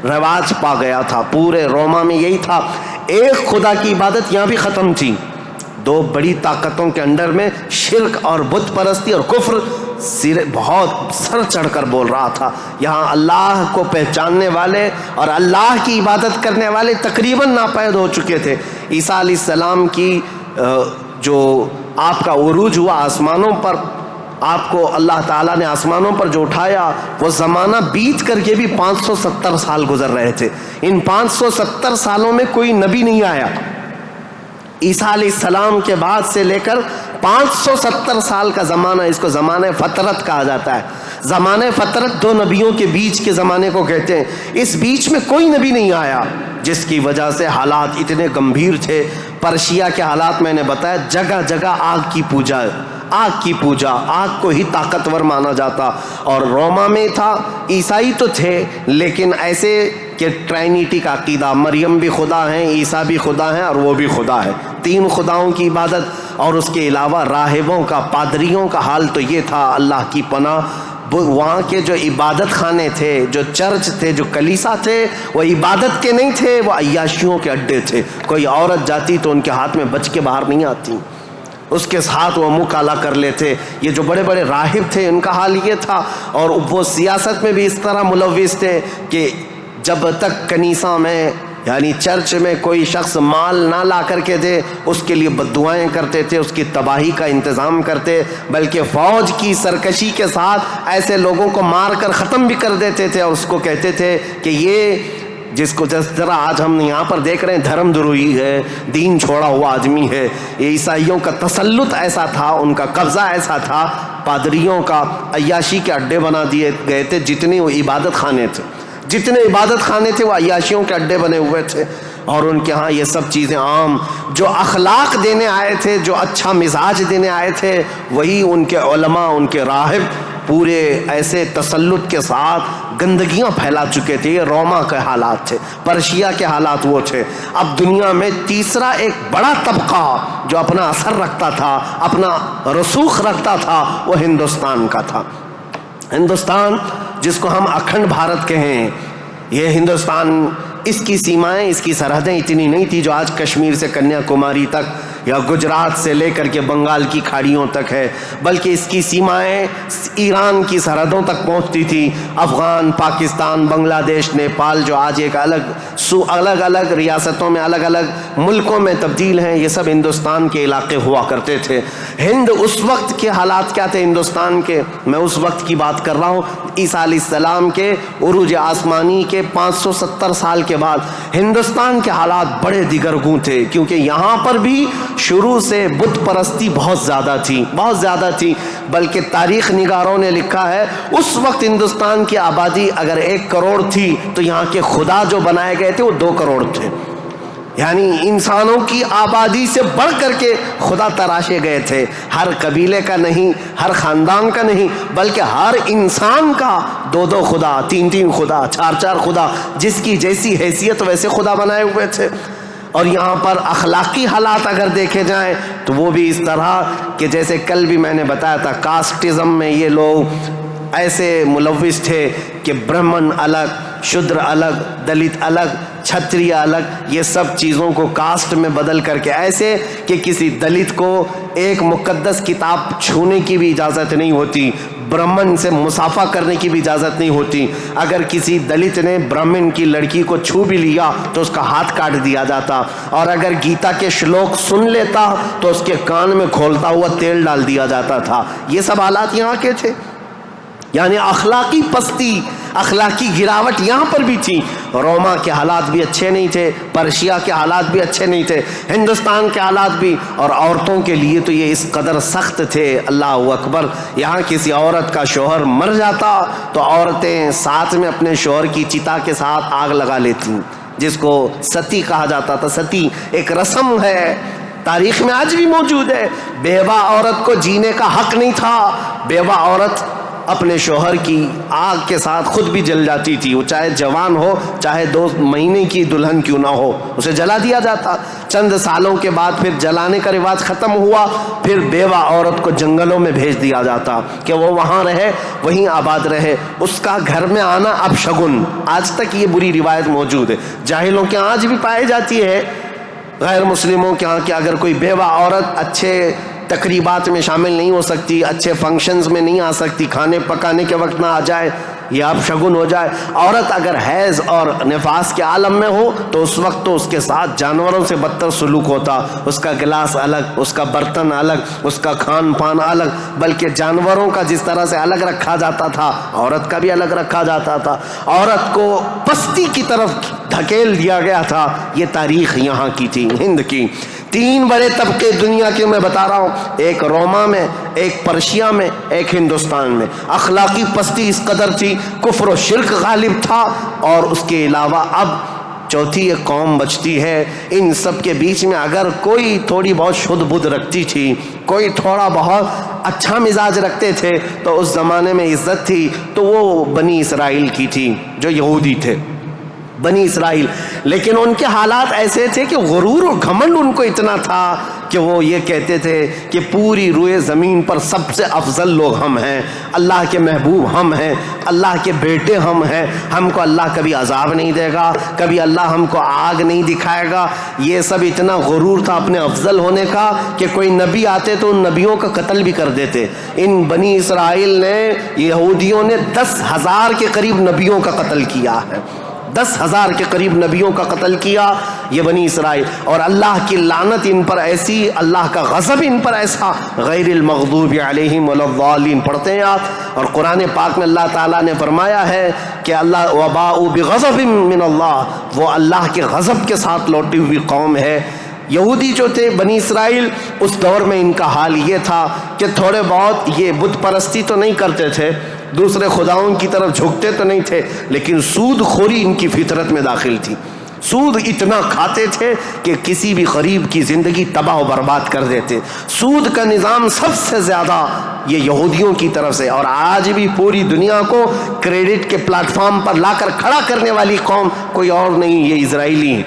رواج پا گیا تھا. پورے روما میں یہی تھا. ایک خدا کی عبادت یہاں بھی ختم تھی. 2 بڑی طاقتوں کے انڈر میں شرک اور بت پرستی اور کفر بہت سر چڑھ کر بول رہا تھا. یہاں اللہ کو پہچاننے والے اور اللہ کی عبادت کرنے والے تقریباً ناپید ہو چکے تھے. عیسیٰ علیہ السلام کی جو آپ کا عروج ہوا آسمانوں پر، آپ کو اللہ تعالیٰ نے آسمانوں پر جو اٹھایا، وہ زمانہ بیت کر کے بھی 570 سال گزر رہے تھے. ان 570 سالوں میں کوئی نبی نہیں آیا. عیسیٰ علیہ السلام کے بعد سے لے کر 570 سال کا زمانہ، اس کو زمانہ فترت کہا جاتا ہے. زمانہ فترت 2 نبیوں کے بیچ کے زمانے کو کہتے ہیں. اس بیچ میں کوئی نبی نہیں آیا، جس کی وجہ سے حالات اتنے گمبھیر تھے. پرشیا کے حالات میں نے بتایا، جگہ جگہ آگ کی پوجا، آگ کی پوجا، آگ کو ہی طاقتور مانا جاتا. اور روما میں تھا، عیسائی تو تھے لیکن ایسے کہ ٹرائنیٹی کا عقیدہ، مریم بھی خدا ہیں، عیسیٰ بھی خدا ہیں اور وہ بھی خدا ہے. 3 خداؤں کی عبادت. اور اس کے علاوہ راہبوں کا، پادریوں کا حال تو یہ تھا، اللہ کی پناہ، وہاں کے جو عبادت خانے تھے، جو چرچ تھے، جو کلیسا تھے، وہ عبادت کے نہیں تھے، وہ عیاشیوں کے اڈے تھے. کوئی عورت جاتی تو ان کے ہاتھ میں بچ کے باہر نہیں آتی، اس کے ساتھ وہ منہ کالا کر لیتے. یہ جو بڑے بڑے راہب تھے ان کا حال یہ تھا. اور وہ سیاست میں بھی اس طرح ملوث تھے کہ جب تک کنیسہ میں یعنی چرچ میں کوئی شخص مال نہ لا کر کے دے، اس کے لیے بددعائیں کرتے تھے، اس کی تباہی کا انتظام کرتے، بلکہ فوج کی سرکشی کے ساتھ ایسے لوگوں کو مار کر ختم بھی کر دیتے تھے. اور اس کو کہتے تھے کہ یہ جس کو جس طرح آج ہم یہاں پر دیکھ رہے ہیں دھرم دروہی ہے، دین چھوڑا ہوا آدمی ہے. یہ عیسائیوں کا تسلط ایسا تھا، ان کا قبضہ ایسا تھا، پادریوں کا عیاشی کے اڈے بنا دیے گئے تھے جتنے وہ عبادت خانے تھے. جتنے عبادت خانے تھے وہ عیاشیوں کے اڈے بنے ہوئے تھے، اور ان کے ہاں یہ سب چیزیں عام. جو اخلاق دینے آئے تھے، جو اچھا مزاج دینے آئے تھے، وہی ان کے علماء، ان کے راہب پورے ایسے تسلط کے ساتھ گندگیاں پھیلا چکے تھے. یہ روما کے حالات تھے، پرشیا کے حالات وہ تھے. اب دنیا میں تیسرا ایک بڑا طبقہ جو اپنا اثر رکھتا تھا، اپنا رسوخ رکھتا تھا، وہ ہندوستان کا تھا. ہندوستان جس کو ہم اکھنڈ بھارت کہیں، یہ ہندوستان، اس کی سیمائیں، اس کی سرحدیں اتنی نہیں تھی جو آج کشمیر سے کنیا کماری تک یا گجرات سے لے کر کے بنگال کی کھاڑیوں تک ہے، بلکہ اس کی سیمائیں ایران کی سرحدوں تک پہنچتی تھی. افغان، پاکستان، بنگلہ دیش، نیپال جو آج ایک الگ الگ ریاستوں میں، الگ الگ ملکوں میں تبدیل ہیں، یہ سب ہندوستان کے علاقے ہوا کرتے تھے. ہند اس وقت کے حالات کیا تھے ہندوستان کے؟ میں اس وقت کی بات کر رہا ہوں. عیسیٰ علیہ السلام کے عروج آسمانی کے 570 سال کے بعد ہندوستان کے حالات بڑے دیگرگوں تھے، کیونکہ یہاں پر بھی شروع سے بت پرستی بہت زیادہ تھی. بلکہ تاریخ نگاروں نے لکھا ہے اس وقت ہندوستان کی آبادی اگر 1 کروڑ تھی تو یہاں کے خدا جو بنائے گئے تھے وہ 2 کروڑ تھے. یعنی انسانوں کی آبادی سے بڑھ کر کے خدا تراشے گئے تھے. ہر قبیلے کا نہیں، ہر خاندان کا نہیں، بلکہ ہر انسان کا 2 خدا، 3 خدا، 4 خدا، جس کی جیسی حیثیت ویسے خدا بنائے ہوئے تھے. اور یہاں پر اخلاقی حالات اگر دیکھے جائیں تو وہ بھی اس طرح کہ جیسے کل بھی میں نے بتایا تھا، کاسٹزم میں یہ لوگ ایسے ملوث تھے کہ برہمن الگ، شودر الگ، دلت الگ، چھتریہ الگ، یہ سب چیزوں کو کاسٹ میں بدل کر کے، ایسے کہ کسی دلت کو ایک مقدس کتاب چھونے کی بھی اجازت نہیں ہوتی، برہمن سے مصافحہ کرنے کی بھی اجازت نہیں ہوتی. اگر کسی دلت نے برہمن کی لڑکی کو چھو بھی لیا تو اس کا ہاتھ کاٹ دیا جاتا، اور اگر گیتا کے شلوک سن لیتا تو اس کے کان میں کھولتا ہوا تیل ڈال دیا جاتا تھا. یہ سب حالات یہاں کے تھے. یعنی اخلاقی پستی، اخلاقی گراوٹ یہاں پر بھی تھی. روما کے حالات بھی اچھے نہیں تھے، پرشیا کے حالات بھی اچھے نہیں تھے، ہندوستان کے حالات بھی. اور عورتوں کے لیے تو یہ اس قدر سخت تھے، اللہ اکبر. یہاں کسی عورت کا شوہر مر جاتا تو عورتیں ساتھ میں اپنے شوہر کی چتا کے ساتھ آگ لگا لیتی، جس کو ستی کہا جاتا تھا. ستی ایک رسم ہے، تاریخ میں آج بھی موجود ہے. بیوہ عورت کو جینے کا حق نہیں تھا. بیوہ عورت اپنے شوہر کی آگ کے ساتھ خود بھی جل جاتی تھی، وہ چاہے جوان ہو، چاہے 2 مہینے کی دلہن کیوں نہ ہو، اسے جلا دیا جاتا. چند سالوں کے بعد پھر جلانے کا رواج ختم ہوا، پھر بیوہ عورت کو جنگلوں میں بھیج دیا جاتا کہ وہ وہاں رہے، وہیں آباد رہے. اس کا گھر میں آنا اب شگن. آج تک یہ بری روایت موجود ہے، جاہلوں کے آج بھی پائی جاتی ہے، غیر مسلموں کے ہاں کہ اگر کوئی بیوہ عورت اچھے تقریبات میں شامل نہیں ہو سکتی، اچھے فنکشنز میں نہیں آ سکتی، کھانے پکانے کے وقت نہ آ جائے، یہ آپ شگن ہو جائے. عورت اگر حیض اور نفاس کے عالم میں ہو تو اس وقت تو اس کے ساتھ جانوروں سے بدتر سلوک ہوتا. اس کا گلاس الگ، اس کا برتن الگ، اس کا کھان پان الگ، بلکہ جانوروں کا جس طرح سے الگ رکھا جاتا تھا عورت کا بھی الگ رکھا جاتا تھا. عورت کو پستی کی طرف دھکیل دیا گیا تھا. یہ تاریخ یہاں کی تھی، ہند کی. 3 بڑے طبقے دنیا کے میں بتا رہا ہوں، ایک روما میں، ایک پرشیا میں، ایک ہندوستان میں. اخلاقی پستی اس قدر تھی، کفر و شرک غالب تھا. اور اس کے علاوہ اب چوتھی ایک قوم بچتی ہے. ان سب کے بیچ میں اگر کوئی تھوڑی بہت شدھ بدھ رکھتی تھی، کوئی تھوڑا بہت اچھا مزاج رکھتے تھے تو اس زمانے میں عزت تھی، تو وہ بنی اسرائیل کی تھی جو یہودی تھے، بنی اسرائیل. لیکن ان کے حالات ایسے تھے کہ غرور و گھمنڈ ان کو اتنا تھا کہ وہ یہ کہتے تھے کہ پوری روئے زمین پر سب سے افضل لوگ ہم ہیں، اللہ کے محبوب ہم ہیں، اللہ کے بیٹے ہم ہیں، ہم کو اللہ کبھی عذاب نہیں دے گا، کبھی اللہ ہم کو آگ نہیں دکھائے گا. یہ سب اتنا غرور تھا اپنے افضل ہونے کا کہ کوئی نبی آتے تو ان نبیوں کا قتل بھی کر دیتے. ان بنی اسرائیل نے، یہودیوں نے 10,000 کے قریب نبیوں کا قتل کیا ہے. 10,000 کے قریب نبیوں کا قتل کیا یہ بنی اسرائیل. اور اللہ کی لعنت ان پر ایسی، اللہ کا غضب ان پر ایسا، غیر المغضوب علیہم ولا الضالین پڑھتے ہیں آپ. اور قرآن پاک میں اللہ تعالیٰ نے فرمایا ہے کہ اللہ وباءوا بغضب من اللہ، وہ اللہ کے غضب کے ساتھ لوٹی ہوئی قوم ہے. یہودی جو تھے بنی اسرائیل، اس دور میں ان کا حال یہ تھا کہ تھوڑے بہت یہ بت پرستی تو نہیں کرتے تھے، دوسرے خداؤں کی طرف جھکتے تو نہیں تھے، لیکن سود خوری ان کی فطرت میں داخل تھی. سود اتنا کھاتے تھے کہ کسی بھی غریب کی زندگی تباہ و برباد کر دیتے. سود کا نظام سب سے زیادہ یہ یہودیوں کی طرف سے، اور آج بھی پوری دنیا کو کریڈٹ کے پلیٹ فارم پر لا کر کھڑا کرنے والی قوم کوئی اور نہیں، یہ اسرائیلی ہیں،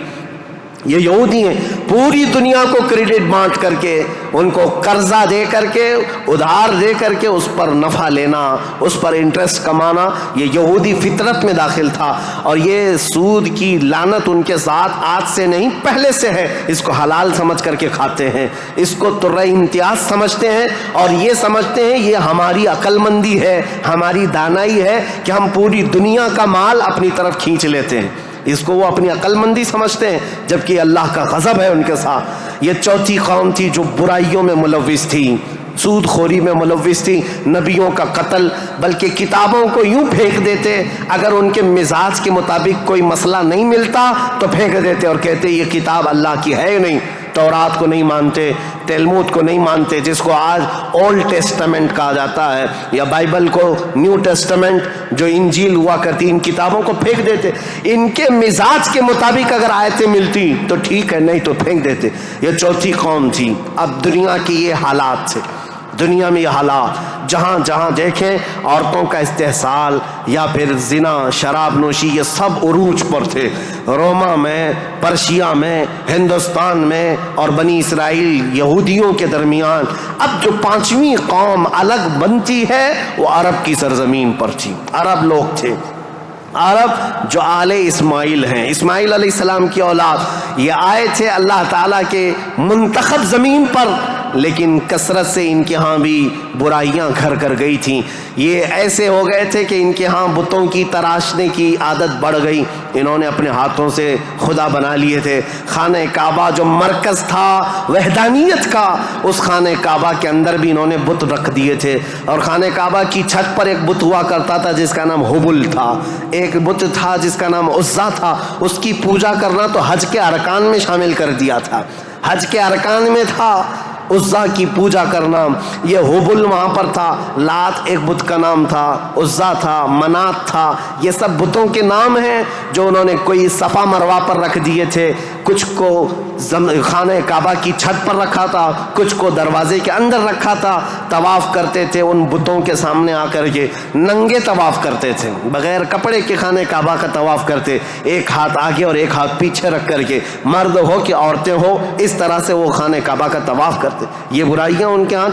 یہ یہودی ہیں. پوری دنیا کو کریڈٹ بانٹ کر کے، ان کو قرضہ دے کر کے، ادھار دے کر کے اس پر نفع لینا، اس پر انٹرسٹ کمانا، یہ یہودی فطرت میں داخل تھا. اور یہ سود کی لعنت ان کے ساتھ آج سے نہیں پہلے سے ہے. اس کو حلال سمجھ کر کے کھاتے ہیں، اس کو ترہ امتیاز سمجھتے ہیں، اور یہ سمجھتے ہیں یہ ہماری عقل مندی ہے، ہماری دانائی ہے کہ ہم پوری دنیا کا مال اپنی طرف کھینچ لیتے ہیں. اس کو وہ اپنی عقل مندی سمجھتے ہیں، جبکہ اللہ کا غضب ہے ان کے ساتھ. یہ چوتھی قوم تھی جو برائیوں میں ملوث تھی، سود خوری میں ملوث تھی، نبیوں کا قتل، بلکہ کتابوں کو یوں پھینک دیتے. اگر ان کے مزاج کے مطابق کوئی مسئلہ نہیں ملتا تو پھینک دیتے اور کہتے یہ کتاب اللہ کی ہے نہیں. تورات کو نہیں مانتے، تلمود کو نہیں مانتے، جس کو آج اولڈ ٹیسٹمنٹ کہا جاتا ہے، یا بائبل کو نیو ٹیسٹمنٹ جو انجیل ہوا کرتی، ان کتابوں کو پھینک دیتے. ان کے مزاج کے مطابق اگر آیتیں ملتی تو ٹھیک ہے، نہیں تو پھینک دیتے. یہ چوتھی قوم تھی. اب دنیا کی یہ حالات تھے، دنیا میں یہ حالات جہاں جہاں دیکھیں عورتوں کا استحصال یا پھر زنا، شراب نوشی، یہ سب عروج پر تھے. روما میں، پرشیا میں، ہندوستان میں اور بنی اسرائیل یہودیوں کے درمیان. اب جو پانچویں قوم الگ بنتی ہے وہ عرب کی سرزمین پر تھی. عرب لوگ تھے، عرب جو آل اسماعیل ہیں، اسماعیل علیہ السلام کی اولاد. یہ آئے تھے اللہ تعالیٰ کے منتخب زمین پر، لیکن کثرت سے ان کے ہاں بھی برائیاں گھر کر گئی تھیں. یہ ایسے ہو گئے تھے کہ ان کے ہاں بتوں کی تراشنے کی عادت بڑھ گئی. انہوں نے اپنے ہاتھوں سے خدا بنا لیے تھے. خانہ کعبہ جو مرکز تھا وحدانیت کا، اس خانہ کعبہ کے اندر بھی انہوں نے بت رکھ دیے تھے. اور خانہ کعبہ کی چھت پر ایک بت ہوا کرتا تھا جس کا نام حبل تھا، ایک بت تھا جس کا نام عزا تھا. اس کی پوجا کرنا تو حج کے ارکان میں شامل کر دیا تھا، حج کے ارکان میں تھا عزا کی پوجا کرنا. یہ حبل وہاں پر تھا. لات ایک بت کا نام تھا، عزا تھا، منات تھا. یہ سب بتوں کے نام ہیں جو انہوں نے کوئی صفا مروا پر رکھ دیے تھے، کچھ کو خانہ کعبہ کی چھت پر رکھا تھا، کچھ کو دروازے کے اندر رکھا تھا. طواف کرتے تھے ان بتوں کے سامنے آ کر کے، ننگے طواف کرتے تھے، بغیر کپڑے کے خانہ کعبہ کا طواف کرتے، ایک ہاتھ آگے اور ایک ہاتھ پیچھے رکھ کر کے، مرد ہو کہ عورتیں ہو، اس طرح سے وہ خانہ کعبہ کا طواف کرتے. یہ برائیاں ان کے ہاں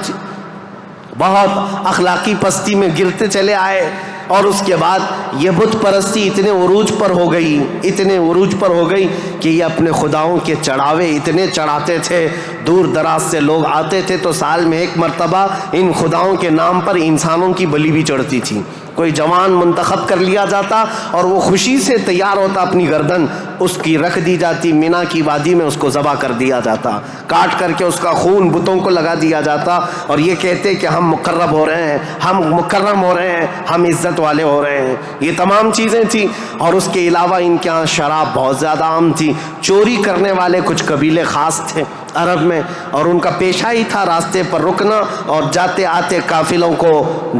بہت اخلاقی پستی میں گرتے چلے آئے. اور اس کے بعد یہ بت پرستی اتنے عروج پر ہو گئی، اتنے عروج پر ہو گئی کہ یہ اپنے خداؤں کے چڑھاوے اتنے چڑھاتے تھے. دور دراز سے لوگ آتے تھے تو سال میں ایک مرتبہ ان خداؤں کے نام پر انسانوں کی بلی بھی چڑھتی تھی. کوئی جوان منتخب کر لیا جاتا اور وہ خوشی سے تیار ہوتا، اپنی گردن اس کی رکھ دی جاتی، مینا کی وادی میں اس کو ذبح کر دیا جاتا، کاٹ کر کے اس کا خون بتوں کو لگا دیا جاتا. اور یہ کہتے کہ ہم مقرب ہو رہے ہیں، ہم مکرم ہو رہے ہیں، ہم عزت والے ہو رہے ہیں. یہ تمام چیزیں تھیں. اور اس کے علاوہ ان کے ہاں شراب بہت زیادہ عام تھی. چوری کرنے والے کچھ قبیلے خاص تھے عرب میں، اور ان کا پیشہ ہی تھا راستے پر رکنا اور جاتے آتے قافلوں کو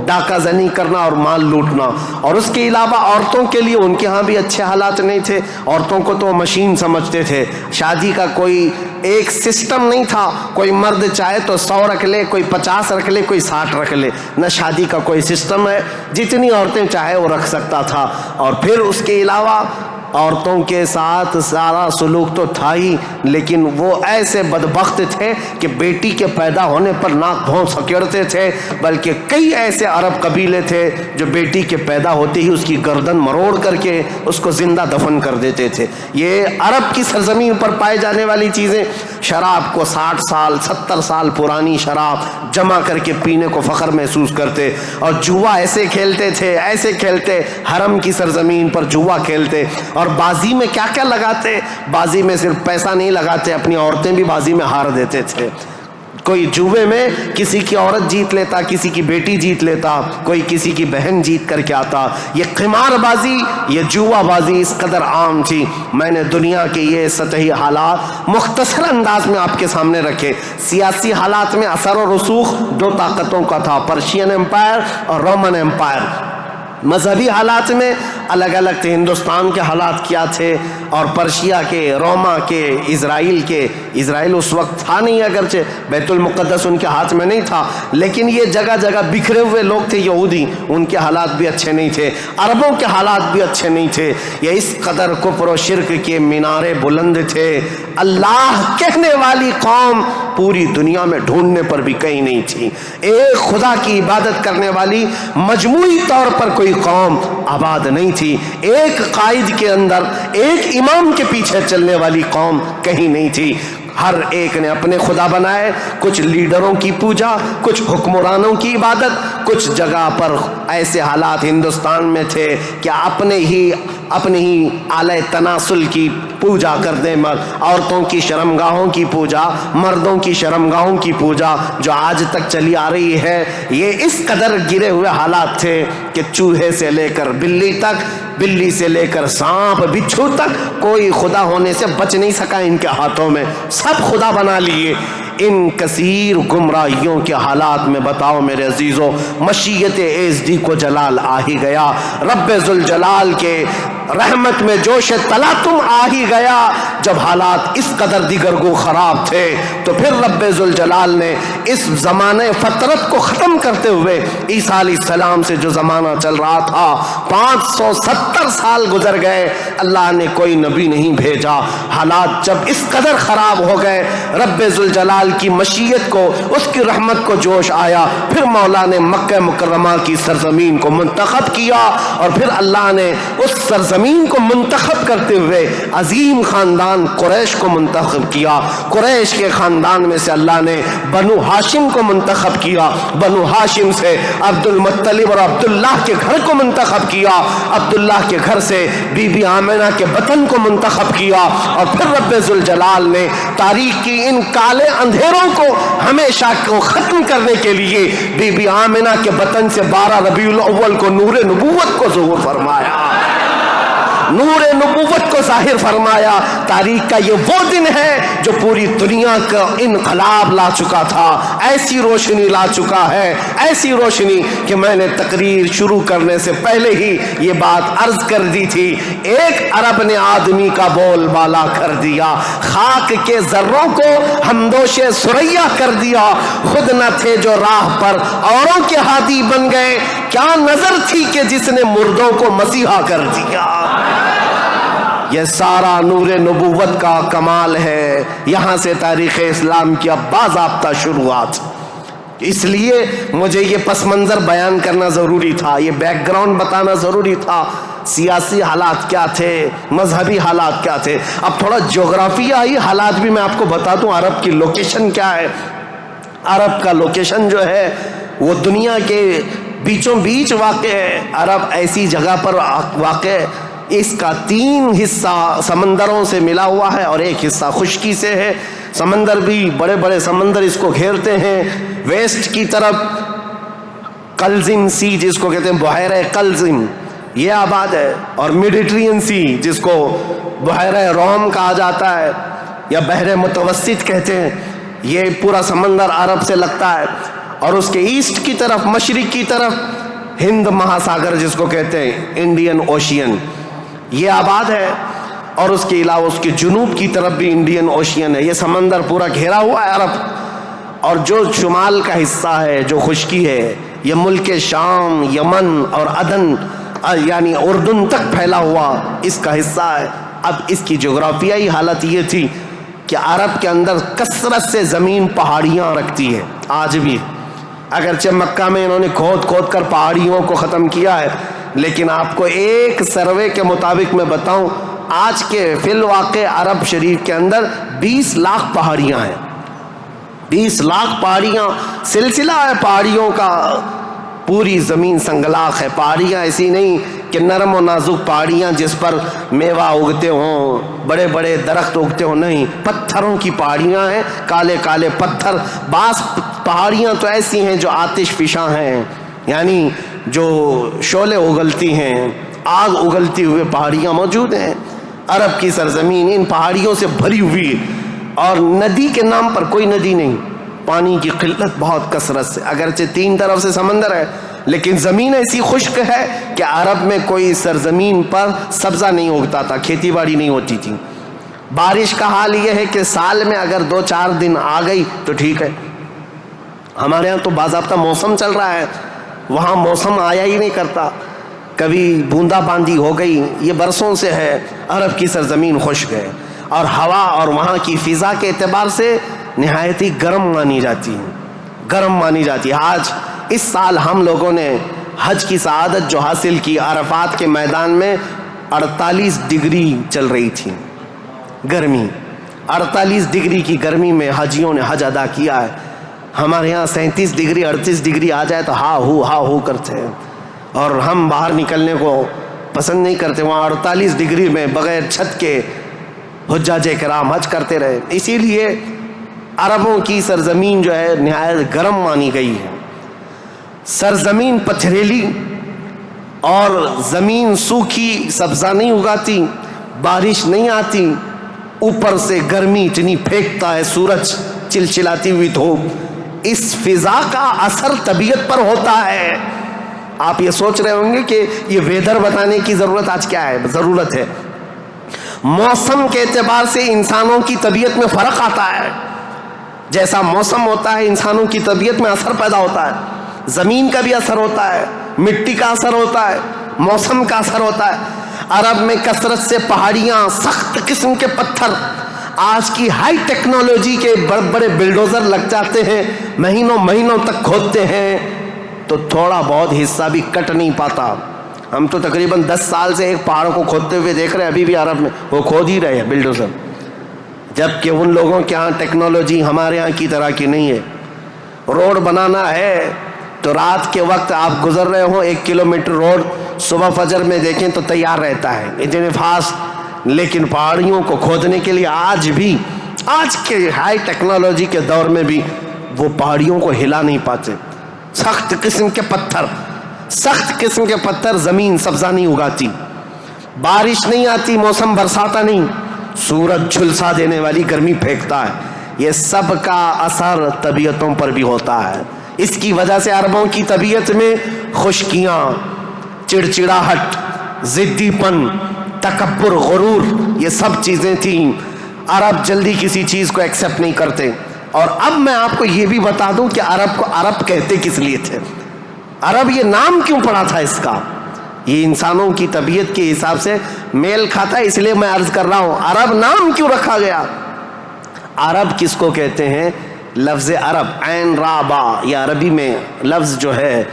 ڈاکہ زنی کرنا اور مال لوٹنا. اور اس کے علاوہ عورتوں کے لیے ان کے ہاں بھی اچھے حالات نہیں تھے. عورتوں کو تو مشین سمجھتے تھے. شادی کا کوئی ایک سسٹم نہیں تھا. کوئی مرد چاہے تو 100 رکھ لے، کوئی 50 رکھ لے، کوئی 60 رکھ لے. نہ شادی کا کوئی سسٹم ہے، جتنی عورتیں چاہے وہ رکھ سکتا تھا. اور پھر اس کے علاوہ عورتوں کے ساتھ سارا سلوک تو تھا ہی، لیکن وہ ایسے بدبخت تھے کہ بیٹی کے پیدا ہونے پر ناک بھون سکیڑتے تھے. بلکہ کئی ایسے عرب قبیلے تھے جو بیٹی کے پیدا ہوتے ہی اس کی گردن مروڑ کر کے اس کو زندہ دفن کر دیتے تھے. یہ عرب کی سرزمین پر پائے جانے والی چیزیں. شراب کو 60 سال 70 سال پرانی شراب جمع کر کے پینے کو فخر محسوس کرتے. اور جوا ایسے کھیلتے تھے، ایسے کھیلتے، حرم کی سرزمین پر جوا کھیلتے. اور بازی میں کیا کیا لگاتے. بازی میں صرف پیسہ نہیں لگاتے، اپنی عورتیں بھی بازی میں ہار دیتے تھے. کوئی جوے میں کسی کی عورت جیت لیتا، کسی کی بیٹی جیت لیتا، کوئی کسی کی بہن جیت کر کے آتا. یہ قمار بازی، یہ جوا بازی اس قدر عام تھی. میں نے دنیا کے یہ سطحی حالات مختصر انداز میں آپ کے سامنے رکھے. سیاسی حالات میں اثر و رسوخ 2 طاقتوں کا تھا، پرشین امپائر اور رومن امپائر. مذہبی حالات میں الگ الگ تھے. ہندوستان کے حالات کیا تھے اور پرشیا کے، روما کے، اسرائیل اس وقت تھا نہیں، اگرچہ بیت المقدس ان کے ہاتھ میں نہیں تھا، لیکن یہ جگہ جگہ بکھرے ہوئے لوگ تھے یہودی، ان کے حالات بھی اچھے نہیں تھے. عربوں کے حالات بھی اچھے نہیں تھے. یہ اس قدر کفر و شرک کے مینارے بلند تھے. اللہ کہنے والی قوم پوری دنیا میں ڈھونڈنے پر بھی کہیں نہیں تھی. ایک خدا کی عبادت کرنے والی مجموعی طور پر کوئی قوم آباد نہیں تھی. ایک قائد کے اندر، ایک امام کے پیچھے چلنے والی قوم کہیں نہیں تھی. ہر ایک نے اپنے خدا بنائے. کچھ لیڈروں کی پوجا، کچھ حکمرانوں کی عبادت. کچھ جگہ پر ایسے حالات ہندوستان میں تھے کہ اپنے ہی آلہ تناسل کی پوجا کر دیں، عورتوں کی شرمگاہوں کی پوجا، مردوں کی شرمگاہوں کی پوجا جو آج تک چلی آ رہی ہے. یہ اس قدر گرے ہوئے حالات تھے کہ چوہے سے لے کر بلی تک، بلی سے لے کر سانپ بچھو تک کوئی خدا ہونے سے بچ نہیں سکا ان کے ہاتھوں میں. سب خدا بنا لیے. ان کثیر گمراہیوں کے حالات میں بتاؤ میرے عزیزو، مشیت ایزدی کو جلال آ ہی گیا. رب ذوالجلال کے رحمت میں جوش تلاطم آ ہی گیا. جب حالات اس قدر دیگرگو خراب تھے تو پھر رب ذوالجلال نے اس زمانے فطرت کو ختم کرتے ہوئے عیسیٰ علیہ السلام سے جو زمانہ چل رہا تھا 570 سال گزر گئے، اللہ نے کوئی نبی نہیں بھیجا. حالات جب اس قدر خراب ہو گئے، رب ذوالجلال کی مشیت کو، اس کی رحمت کو جوش آیا. پھر مولا نے مکہ مکرمہ کی سرزمین کو منتخب کیا اور پھر اللہ نے اس سرزمین کو منتخب کرتے ہوئے عظیم خاندان قریش کو منتخب کیا. قریش کے خاندان میں سے اللہ نے بنو ہاشم کو منتخب کیا. بنو ہاشم سے عبد المطلب اور عبداللہ کے گھر کو منتخب کیا. عبداللہ کے گھر سے بی بی آمنہ کے بطن کو منتخب کیا. اور پھر رب ذوالجلال نے تاریخ کی ان کالے اندھیروں کو ہمیشہ کو ختم کرنے کے لیے بی بی آمنہ کے بطن سے 12 ربیع الاول کو نور نبوت کو ظہور فرمایا، نور نبوت کو ظاہر فرمایا. تاریخ کا یہ وہ دن ہے جو پوری دنیا کا انقلاب لا چکا تھا. ایسی روشنی لا چکا ہے، ایسی روشنی کہ میں نے تقریر شروع کرنے سے پہلے ہی یہ بات عرض کر دی تھی. ایک عرب نے آدمی کا بول بالا کر دیا، خاک کے ذروں کو ہمدوش ثریا کر دیا. خود نہ تھے جو راہ پر اوروں کے ہادی بن گئے، کیا نظر تھی کہ جس نے مردوں کو مسیحا کر دیا. یہ سارا نور نبوت کا کمال ہے. یہاں سے تاریخ اسلام کی اب باضابطہ شروعات. اس لیے مجھے یہ پس منظر بیان کرنا ضروری تھا، یہ بیک گراؤنڈ بتانا ضروری تھا. سیاسی حالات کیا تھے، مذہبی حالات کیا تھے. اب تھوڑا جغرافیائی حالات بھی میں آپ کو بتا دوں. عرب کی لوکیشن کیا ہے. عرب کا لوکیشن جو ہے وہ دنیا کے بیچوں بیچ واقع ہے. عرب ایسی جگہ پر واقع ہے، اس کا 3 حصہ سمندروں سے ملا ہوا ہے اور ایک حصہ خشکی سے ہے. سمندر بھی بڑے بڑے سمندر اس کو گھیرتے ہیں. ویسٹ کی طرف قلزم سی جس کو کہتے ہیں بحیرہ قلزم، یہ آباد ہے. اور میڈیٹرین سی جس کو بحیرہ روم کہا جاتا ہے یا بحر متوسط کہتے ہیں، یہ پورا سمندر عرب سے لگتا ہے. اور اس کے ایسٹ کی طرف، مشرق کی طرف ہند مہاساگر جس کو کہتے ہیں انڈین اوشین، یہ آباد ہے. اور اس کے علاوہ اس کے جنوب کی طرف بھی انڈین اوشین ہے. یہ سمندر پورا گھیرا ہوا ہے عرب. اور جو شمال کا حصہ ہے، جو خشکی ہے، یہ ملک شام، یمن اور عدن یعنی اردن تک پھیلا ہوا اس کا حصہ ہے. اب اس کی جغرافیائی حالت یہ تھی کہ عرب کے اندر کثرت سے زمین پہاڑیاں رکھتی ہے آج بھی. اگرچہ مکہ میں انہوں نے کھود کھود کر پہاڑیوں کو ختم کیا ہے، لیکن آپ کو ایک سروے کے مطابق میں بتاؤں، آج کے فی الواقع عرب شریف کے اندر 20 لاکھ پہاڑیاں ہیں. 20 لاکھ پہاڑیاں، سلسلہ ہے پہاڑیوں کا. پوری زمین سنگلاخ ہے. پہاڑیاں ایسی نہیں کہ نرم و نازک پہاڑیاں جس پر میوہ اگتے ہوں، بڑے بڑے درخت اگتے ہوں، نہیں، پتھروں کی پہاڑیاں ہیں، کالے کالے پتھر. بعض پہاڑیاں تو ایسی ہیں جو آتش فشاں ہیں، یعنی جو شعلے اگلتی ہیں، آگ اگلتی ہوئے پہاڑیاں موجود ہیں. عرب کی سرزمین ان پہاڑیوں سے بھری ہوئی. اور ندی کے نام پر کوئی ندی نہیں، پانی کی قلت بہت کثرت سے. اگرچہ 3 طرف سے سمندر ہے لیکن زمین ایسی خشک ہے کہ عرب میں کوئی سرزمین پر سبزہ نہیں اگتا تھا، کھیتی باڑی نہیں ہوتی تھی. بارش کا حال یہ ہے کہ سال میں اگر 2-4 دن آ گئی تو ٹھیک ہے. ہمارے ہاں تو باضابطہ موسم چل رہا ہے، وہاں موسم آیا ہی نہیں کرتا، کبھی بوندا باندی ہو گئی. یہ برسوں سے ہے. عرب کی سرزمین خشک ہے اور ہوا اور وہاں کی فضا کے اعتبار سے نہایت ہی گرم مانی جاتی ہے. آج اس سال ہم لوگوں نے حج کی سعادت جو حاصل کی، عرفات کے میدان میں 48 ڈگری چل رہی تھی گرمی. 48 ڈگری کی گرمی میں حاجیوں نے حج ادا کیا ہے. ہمارے یہاں 37 ڈگری 38 ڈگری آ جائے تو ہا ہو کرتے ہیں اور ہم باہر نکلنے کو پسند نہیں کرتے. وہاں 48 ڈگری میں بغیر چھت کے حجاج کرام حج کرتے رہے. اسی لیے عربوں کی سرزمین جو ہے نہایت گرم مانی گئی ہے. سرزمین پتھریلی اور زمین سوکھی، سبزہ نہیں اگاتی، بارش نہیں آتی، اوپر سے گرمی اتنی پھینکتا ہے سورج، چلچلاتی ہوئی دھوپ. اس فضا کا اثر طبیعت پر ہوتا ہے. آپ یہ سوچ رہے ہوں گے کہ یہ ویدر بتانے کی ضرورت آج کیا ہے؟ ضرورت ہے. موسم کے اعتبار سے انسانوں کی طبیعت میں فرق آتا ہے. جیسا موسم ہوتا ہے انسانوں کی طبیعت میں اثر پیدا ہوتا ہے. زمین کا بھی اثر ہوتا ہے، مٹی کا اثر ہوتا ہے، موسم کا اثر ہوتا ہے. عرب میں کثرت سے پہاڑیاں، سخت قسم کے پتھر، آج کی ہائی ٹیکنالوجی کے بڑے بڑے بلڈوزر لگ جاتے ہیں، مہینوں تک کھودتے ہیں تو تھوڑا بہت حصہ بھی کٹ نہیں پاتا. ہم تو تقریباً 10 سال سے ایک پہاڑ کو کھودتے ہوئے دیکھ رہے ہیں، ابھی بھی عرب میں وہ کھود ہی رہے ہیں بلڈوزر. جبکہ ان لوگوں کے ہاں ٹیکنالوجی ہمارے ہاں کی طرح کی نہیں ہے. روڈ بنانا ہے تو رات کے وقت آپ گزر رہے ہوں 1 کلومیٹر روڈ، صبح فجر میں دیکھیں تو تیار رہتا ہے، اتنے فاسٹ. لیکن پہاڑیوں کو کھودنے کے لیے آج کے ہائی ٹیکنالوجی کے دور میں بھی وہ پہاڑیوں کو ہلا نہیں پاتے. سخت قسم کے پتھر، زمین سبزہ نہیں اگاتی، بارش نہیں آتی، موسم برساتا نہیں، سورج جھلسا دینے والی گرمی پھینکتا ہے. یہ سب کا اثر طبیعتوں پر بھی ہوتا ہے. اس کی وجہ سے عربوں کی طبیعت میں خشکیاں، چڑچڑاہٹ، ضدی پن، تکبر، غرور، یہ سب چیزیں تھیں. عرب جلدی کسی چیز کو ایکسیپٹ نہیں کرتے. اور اب میں آپ کو یہ بھی بتا دوں کہ عرب کو عرب کہتے کس لیے تھے. عرب یہ نام کیوں پڑا تھا اس کا؟ یہ انسانوں کی طبیعت کے حساب سے میل کھاتا ہے، اس لیے میں عرض کر رہا ہوں عرب نام کیوں رکھا گیا. عرب کس کو کہتے ہیں؟ لفظ عرب، عین را با، یہ عربی میں لفظ جو ہے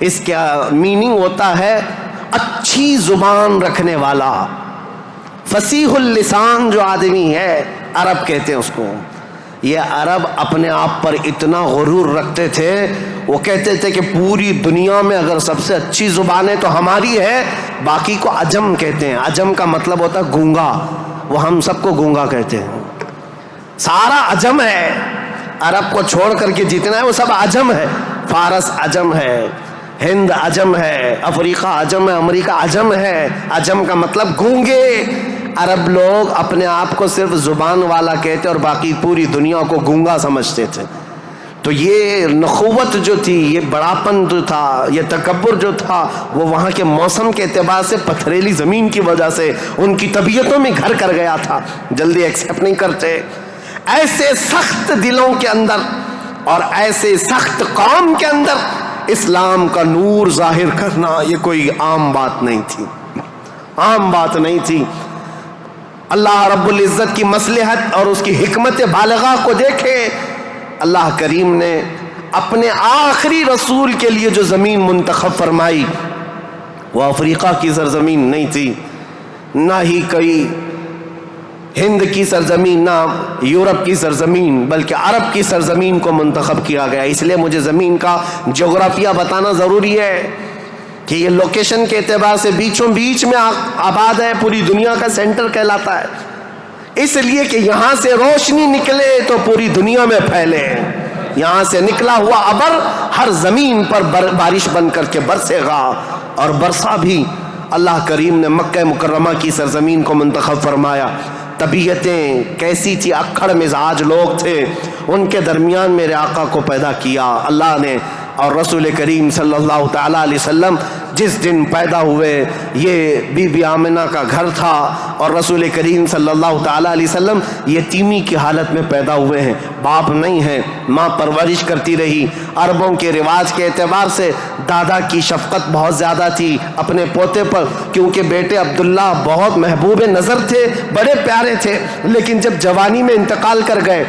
اس کا میننگ ہوتا ہے اچھی زبان رکھنے والا، فصیح اللسان جو آدمی ہے عرب کہتے ہیں اس کو. یہ عرب اپنے آپ پر اتنا غرور رکھتے تھے، وہ کہتے تھے کہ پوری دنیا میں اگر سب سے اچھی زبان ہے تو ہماری ہے، باقی کو عجم کہتے ہیں. عجم کا مطلب ہوتا ہے گونگا، وہ ہم سب کو گونگا کہتے ہیں. سارا عجم ہے، عرب کو چھوڑ کر کے جتنا ہے وہ سب عجم ہے. فارس عجم ہے، ہند عجم ہے، افریقہ عجم ہے، امریکہ عجم ہے. عجم کا مطلب گونگے. عرب لوگ اپنے آپ کو صرف زبان والا کہتے اور باقی پوری دنیا کو گونگا سمجھتے تھے. تو یہ نخوت جو تھی، یہ بڑاپن جو تھا، یہ تکبر جو تھا، وہ وہاں کے موسم کے اعتبار سے پتھریلی زمین کی وجہ سے ان کی طبیعتوں میں گھر کر گیا تھا. جلدی ایکسیپٹ نہیں کرتے. ایسے سخت دلوں کے اندر اور ایسے سخت قوم کے اندر اسلام کا نور ظاہر کرنا یہ کوئی عام بات نہیں تھی. اللہ رب العزت کی مصلحت اور اس کی حکمت بالغہ کو دیکھے. اللہ کریم نے اپنے آخری رسول کے لیے جو زمین منتخب فرمائی وہ افریقہ کی سرزمین نہیں تھی، نہ ہی کوئی ہند کی سرزمین، نہ یورپ کی سرزمین، بلکہ عرب کی سرزمین کو منتخب کیا گیا. اس لیے مجھے زمین کا جغرافیہ بتانا ضروری ہے کہ یہ لوکیشن کے اعتبار سے بیچوں بیچ میں آباد ہے، پوری دنیا کا سینٹر کہلاتا ہے. اس لیے کہ یہاں سے روشنی نکلے تو پوری دنیا میں پھیلے. یہاں سے نکلا ہوا ابر ہر زمین پر بارش بن کر کے برسے گا. اور برسا بھی اللہ کریم نے مکہ مکرمہ کی سرزمین کو منتخب فرمایا. طبیعتیں کیسی تھی، اکھڑ مزاج لوگ تھے، ان کے درمیان میرے آقا کو پیدا کیا. اللہ نے اور رسول کریم صلی اللہ تعالیٰ علیہ وسلم جس دن پیدا ہوئے یہ بی بی آمنہ کا گھر تھا، اور رسول کریم صلی اللہ تعالیٰ علیہ وسلم یتیمی کی حالت میں پیدا ہوئے ہیں، باپ نہیں ہے، ماں پرورش کرتی رہی۔ عربوں کے رواج کے اعتبار سے دادا کی شفقت بہت زیادہ تھی اپنے پوتے پر، کیونکہ بیٹے عبداللہ بہت محبوب نظر تھے، بڑے پیارے تھے، لیکن جب جوانی میں انتقال کر گئے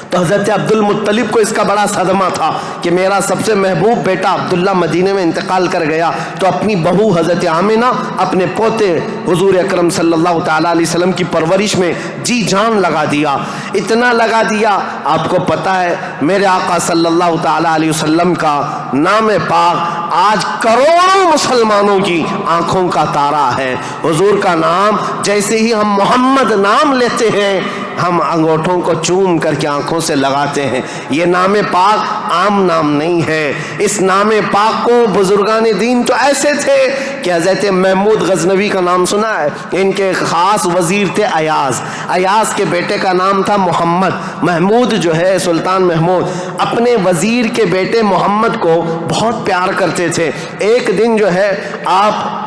تو حضرت عبد المطلب کو اس کا بڑا صدمہ تھا کہ میرا سب سے محبوب بیٹا عبداللہ مدینے میں انتقال کر گیا، تو اپنی بہو حضرت آمنہ اپنے پوتے حضور اکرم صلی اللہ تعالیٰ علیہ وسلم کی پرورش میں جی جان لگا دیا، اتنا لگا دیا۔ آپ کو پتہ ہے میرے آقا صلی اللہ تعالیٰ علیہ وسلم کا نام پاک آج کروڑوں مسلمانوں کی آنکھوں کا تارا ہے۔ حضور کا نام جیسے ہی ہم محمد نام لیتے ہیں ہم انگوٹھوں کو چوم کر کے آنکھوں سے لگاتے ہیں۔ یہ نام پاک عام نام نہیں ہے، اس نام پاک کو بزرگان دین تو ایسے تھے کہ حضرت محمود غزنوی کا نام سنا ہے، ان کے خاص وزیر تھے ایاز، ایاز کے بیٹے کا نام تھا محمد۔ محمود جو ہے سلطان محمود اپنے وزیر کے بیٹے محمد کو بہت پیار کرتے تھے۔ ایک دن جو ہے آپ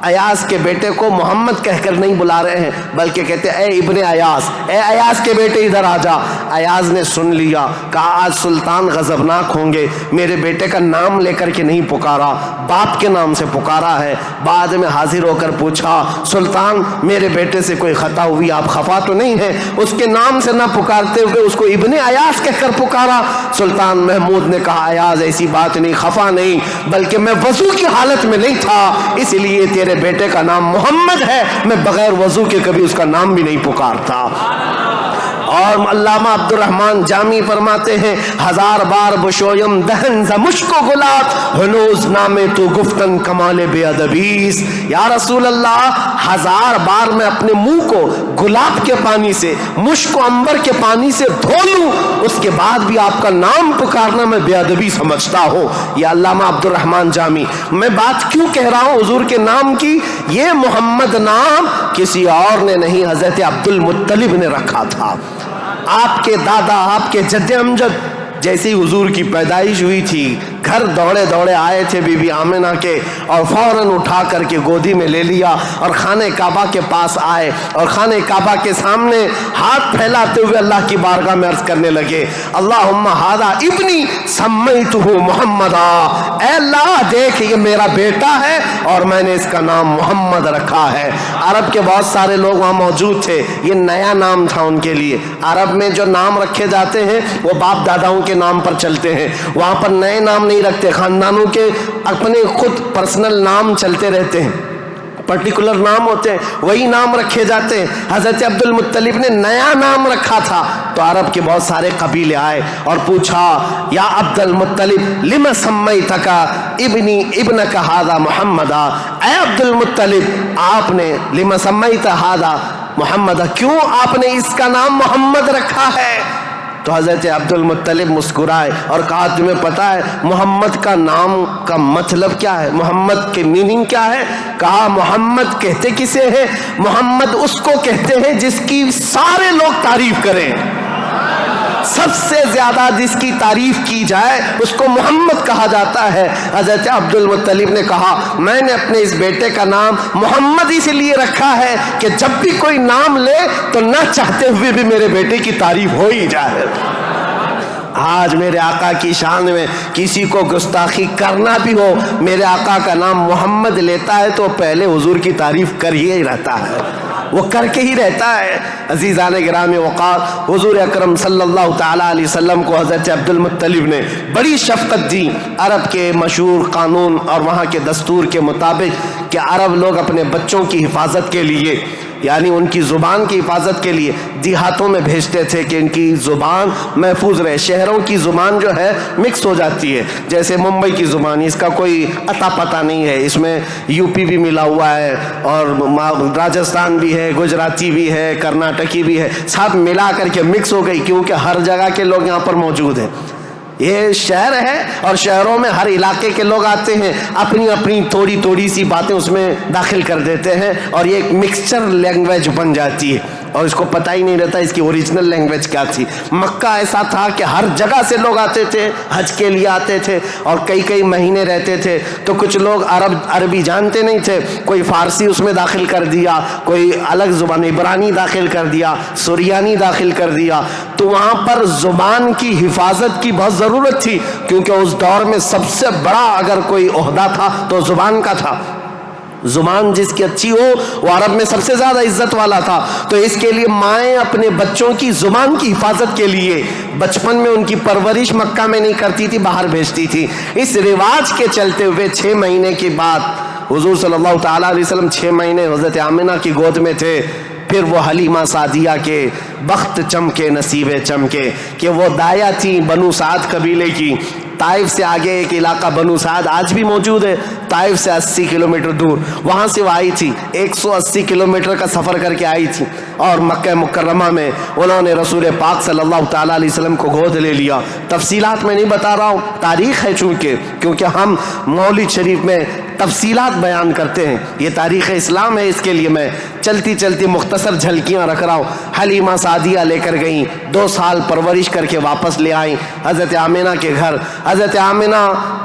ایاز کے بیٹے کو محمد کہہ کر نہیں بلا رہے ہیں بلکہ کہتے اے ابن ایاز، اے ایاز کے بیٹے ادھر آ جا۔ ایاز نے سن لیا، کہا آج سلطان غضبناک ہوں گے، میرے بیٹے کا نام لے کر کے نہیں پکارا، باپ کے نام سے پکارا ہے۔ بعد میں حاضر ہو کر پوچھا سلطان میرے بیٹے سے کوئی خطا ہوئی، آپ خفا تو نہیں ہیں؟ اس کے نام سے نہ پکارتے ہوئے اس کو ابن ایاز کہہ کر پکارا۔ سلطان محمود نے کہا ایاز ایسی بات نہیں، خفا نہیں، بلکہ میں وضو کی حالت میں نہیں تھا اس لیے تیرے بیٹے کا نام محمد ہے، میں بغیر وضو کے کبھی اس کا نام بھی نہیں پکارتا۔ اور علامہ عبد الرحمن جامی فرماتے ہیں ہزار بار بشویم دہن ز مشک و گلات ہنوز نامے تو گفتن کمال بے ادبیس۔ یا رسول اللہ ہزار بار میں اپنے منہ کو گلاب کے پانی سے، مشک و عنبر کے پانی سے دھو لوں، اس کے بعد بھی آپ کا نام پکارنا میں بے ادبی سمجھتا ہوں۔ یہ علامہ عبد الرحمن جامی۔ میں بات کیوں کہہ رہا ہوں حضور کے نام کی؟ یہ محمد نام کسی اور نے نہیں، حضرت عبد المطلب نے رکھا تھا۔ آپ کے دادا، آپ کے جد امجد جیسے ہی حضور کی پیدائش ہوئی تھی گھر دوڑے دوڑے آئے تھے بی بی آمنہ کے، اور فوراً اٹھا کر کے گودی میں لے لیا اور خانہ کعبہ کے پاس آئے اور خانہ کعبہ کے سامنے ہاتھ پھیلاتے ہوئے اللہ کی بارگاہ میں عرض کرنے لگے اللہم ھذا ابنی سمیتہ محمدا، اے اللہ دیکھ یہ میرا بیٹا ہے اور میں نے اس کا نام محمد رکھا ہے۔ عرب کے بہت سارے لوگ وہاں موجود تھے، یہ نیا نام تھا ان کے لیے۔ عرب میں جو نام رکھے جاتے ہیں وہ باپ داداؤں کے نام پر چلتے ہیں، وہاں پر نئے نام نہیں رکھتے، خاندانوں کے اپنے خود پرسنل نام چلتے رہتے ہیں، پرٹیکولر نام ہوتے ہیں وہی نام رکھے جاتے ہیں۔ حضرت عبد المطلب نے نیا نام رکھا تھا تو عرب کے بہت سارے قبیلے آئے اور پوچھا یا عبد المطلب لم سمیتک ابنی ابنک ھذا محمدا، اے عبد المطلب آپ نے لم سمیت ھذا محمدا، کیوں آپ نے اس کا نام محمد رکھا ہے؟ تو حضرت عبد المطلب مسکرائے اور کہا تمہیں پتہ ہے محمد کا نام کا مطلب کیا ہے، محمد کے میننگ کیا ہے؟ کہا محمد کہتے کسے ہیں؟ محمد اس کو کہتے ہیں جس کی سارے لوگ تعریف کریں، سب سے زیادہ جس کی تعریف کی جائے اس کو محمد کہا جاتا ہے۔ حضرت عبد المطلب نے کہا میں نے اپنے اس بیٹے کا نام محمد اس لیے رکھا ہے کہ جب بھی کوئی نام لے تو نہ چاہتے ہوئے بھی میرے بیٹے کی تعریف ہو ہی جائے۔ آج میرے آقا کی شان میں کسی کو گستاخی کرنا بھی ہو، میرے آقا کا نام محمد لیتا ہے تو پہلے حضور کی تعریف کر ہی رہتا ہے، وہ کر کے ہی رہتا ہے۔ عزیزان گرامی وقار، حضور اکرم صلی اللہ تعالیٰ علیہ وسلم کو حضرت عبد المطلب نے بڑی شفقت دی۔ عرب کے مشہور قانون اور وہاں کے دستور کے مطابق کہ عرب لوگ اپنے بچوں کی حفاظت کے لیے، یعنی ان کی زبان کی حفاظت کے لیے دیہاتوں میں بھیجتے تھے کہ ان کی زبان محفوظ رہے۔ شہروں کی زبان جو ہے مکس ہو جاتی ہے، جیسے ممبئی کی زبان اس کا کوئی اتا پتہ نہیں ہے، اس میں یو پی بھی ملا ہوا ہے اور راجستھان بھی ہے، گجراتی بھی ہے، کرناٹکی بھی ہے، سب ملا کر کے مکس ہو گئی کیونکہ ہر جگہ کے لوگ یہاں پر موجود ہیں۔ یہ شہر ہے اور شہروں میں ہر علاقے کے لوگ آتے ہیں، اپنی اپنی تھوڑی تھوڑی سی باتیں اس میں داخل کر دیتے ہیں اور یہ ایک مکسچر لینگویج بن جاتی ہے۔ اور اس کو پتہ ہی نہیں رہتا اس کی اوریجنل لینگویج کیا تھی. مکہ ایسا تھا کہ ہر جگہ سے لوگ آتے تھے, حج کے لیے آتے تھے اور کئی کئی مہینے رہتے تھے. تو کچھ لوگ عربی جانتے نہیں تھے, کوئی فارسی اس میں داخل کر دیا, کوئی الگ زبان عبرانی داخل کر دیا, سریانی داخل کر دیا. تو وہاں پر زبان کی حفاظت کی بہت ضرورت تھی, کیونکہ اس دور میں سب سے بڑا اگر کوئی عہدہ تھا تو زبان کا تھا. زبان جس کی اچھی ہو وہ عرب میں سب سے زیادہ عزت والا تھا. تو اس کے لیے مائیں اپنے بچوں کی زبان کی حفاظت کے لیے بچپن میں ان کی پرورش مکہ میں نہیں کرتی تھی, باہر بھیجتی تھی. اس رواج کے چلتے ہوئے 6 مہینے کے بعد حضور صلی اللہ تعالیٰ علیہ وسلم 6 مہینے حضرت آمنہ کی گود میں تھے. پھر وہ حلیمہ سعدیہ کے بخت چمکے, نصیبیں چمکے کہ وہ دایا تھیں بنو سعد قبیلے کی. طائف سے آگے ایک علاقہ بنو سعد آج بھی موجود ہے, طائف سے 80 کلومیٹر دور, وہاں سے وہ آئی تھی. 180 کلومیٹر کا سفر کر کے آئی تھی اور مکہ مکرمہ میں انہوں نے رسول پاک صلی اللہ تعالیٰ علیہ وسلم کو گود لے لیا. تفصیلات میں نہیں بتا رہا ہوں, تاریخ ہے کیونکہ ہم مولد شریف میں تفصیلات بیان کرتے ہیں, یہ تاریخ اسلام ہے, اس کے لیے میں چلتی چلتی مختصر جھلکیاں رکھ رہا ہوں. حلیمہ سعدیہ لے کر گئیں, 2 سال پرورش کر کے واپس لے آئیں حضرت آمنہ کے گھر. حضرت آمنہ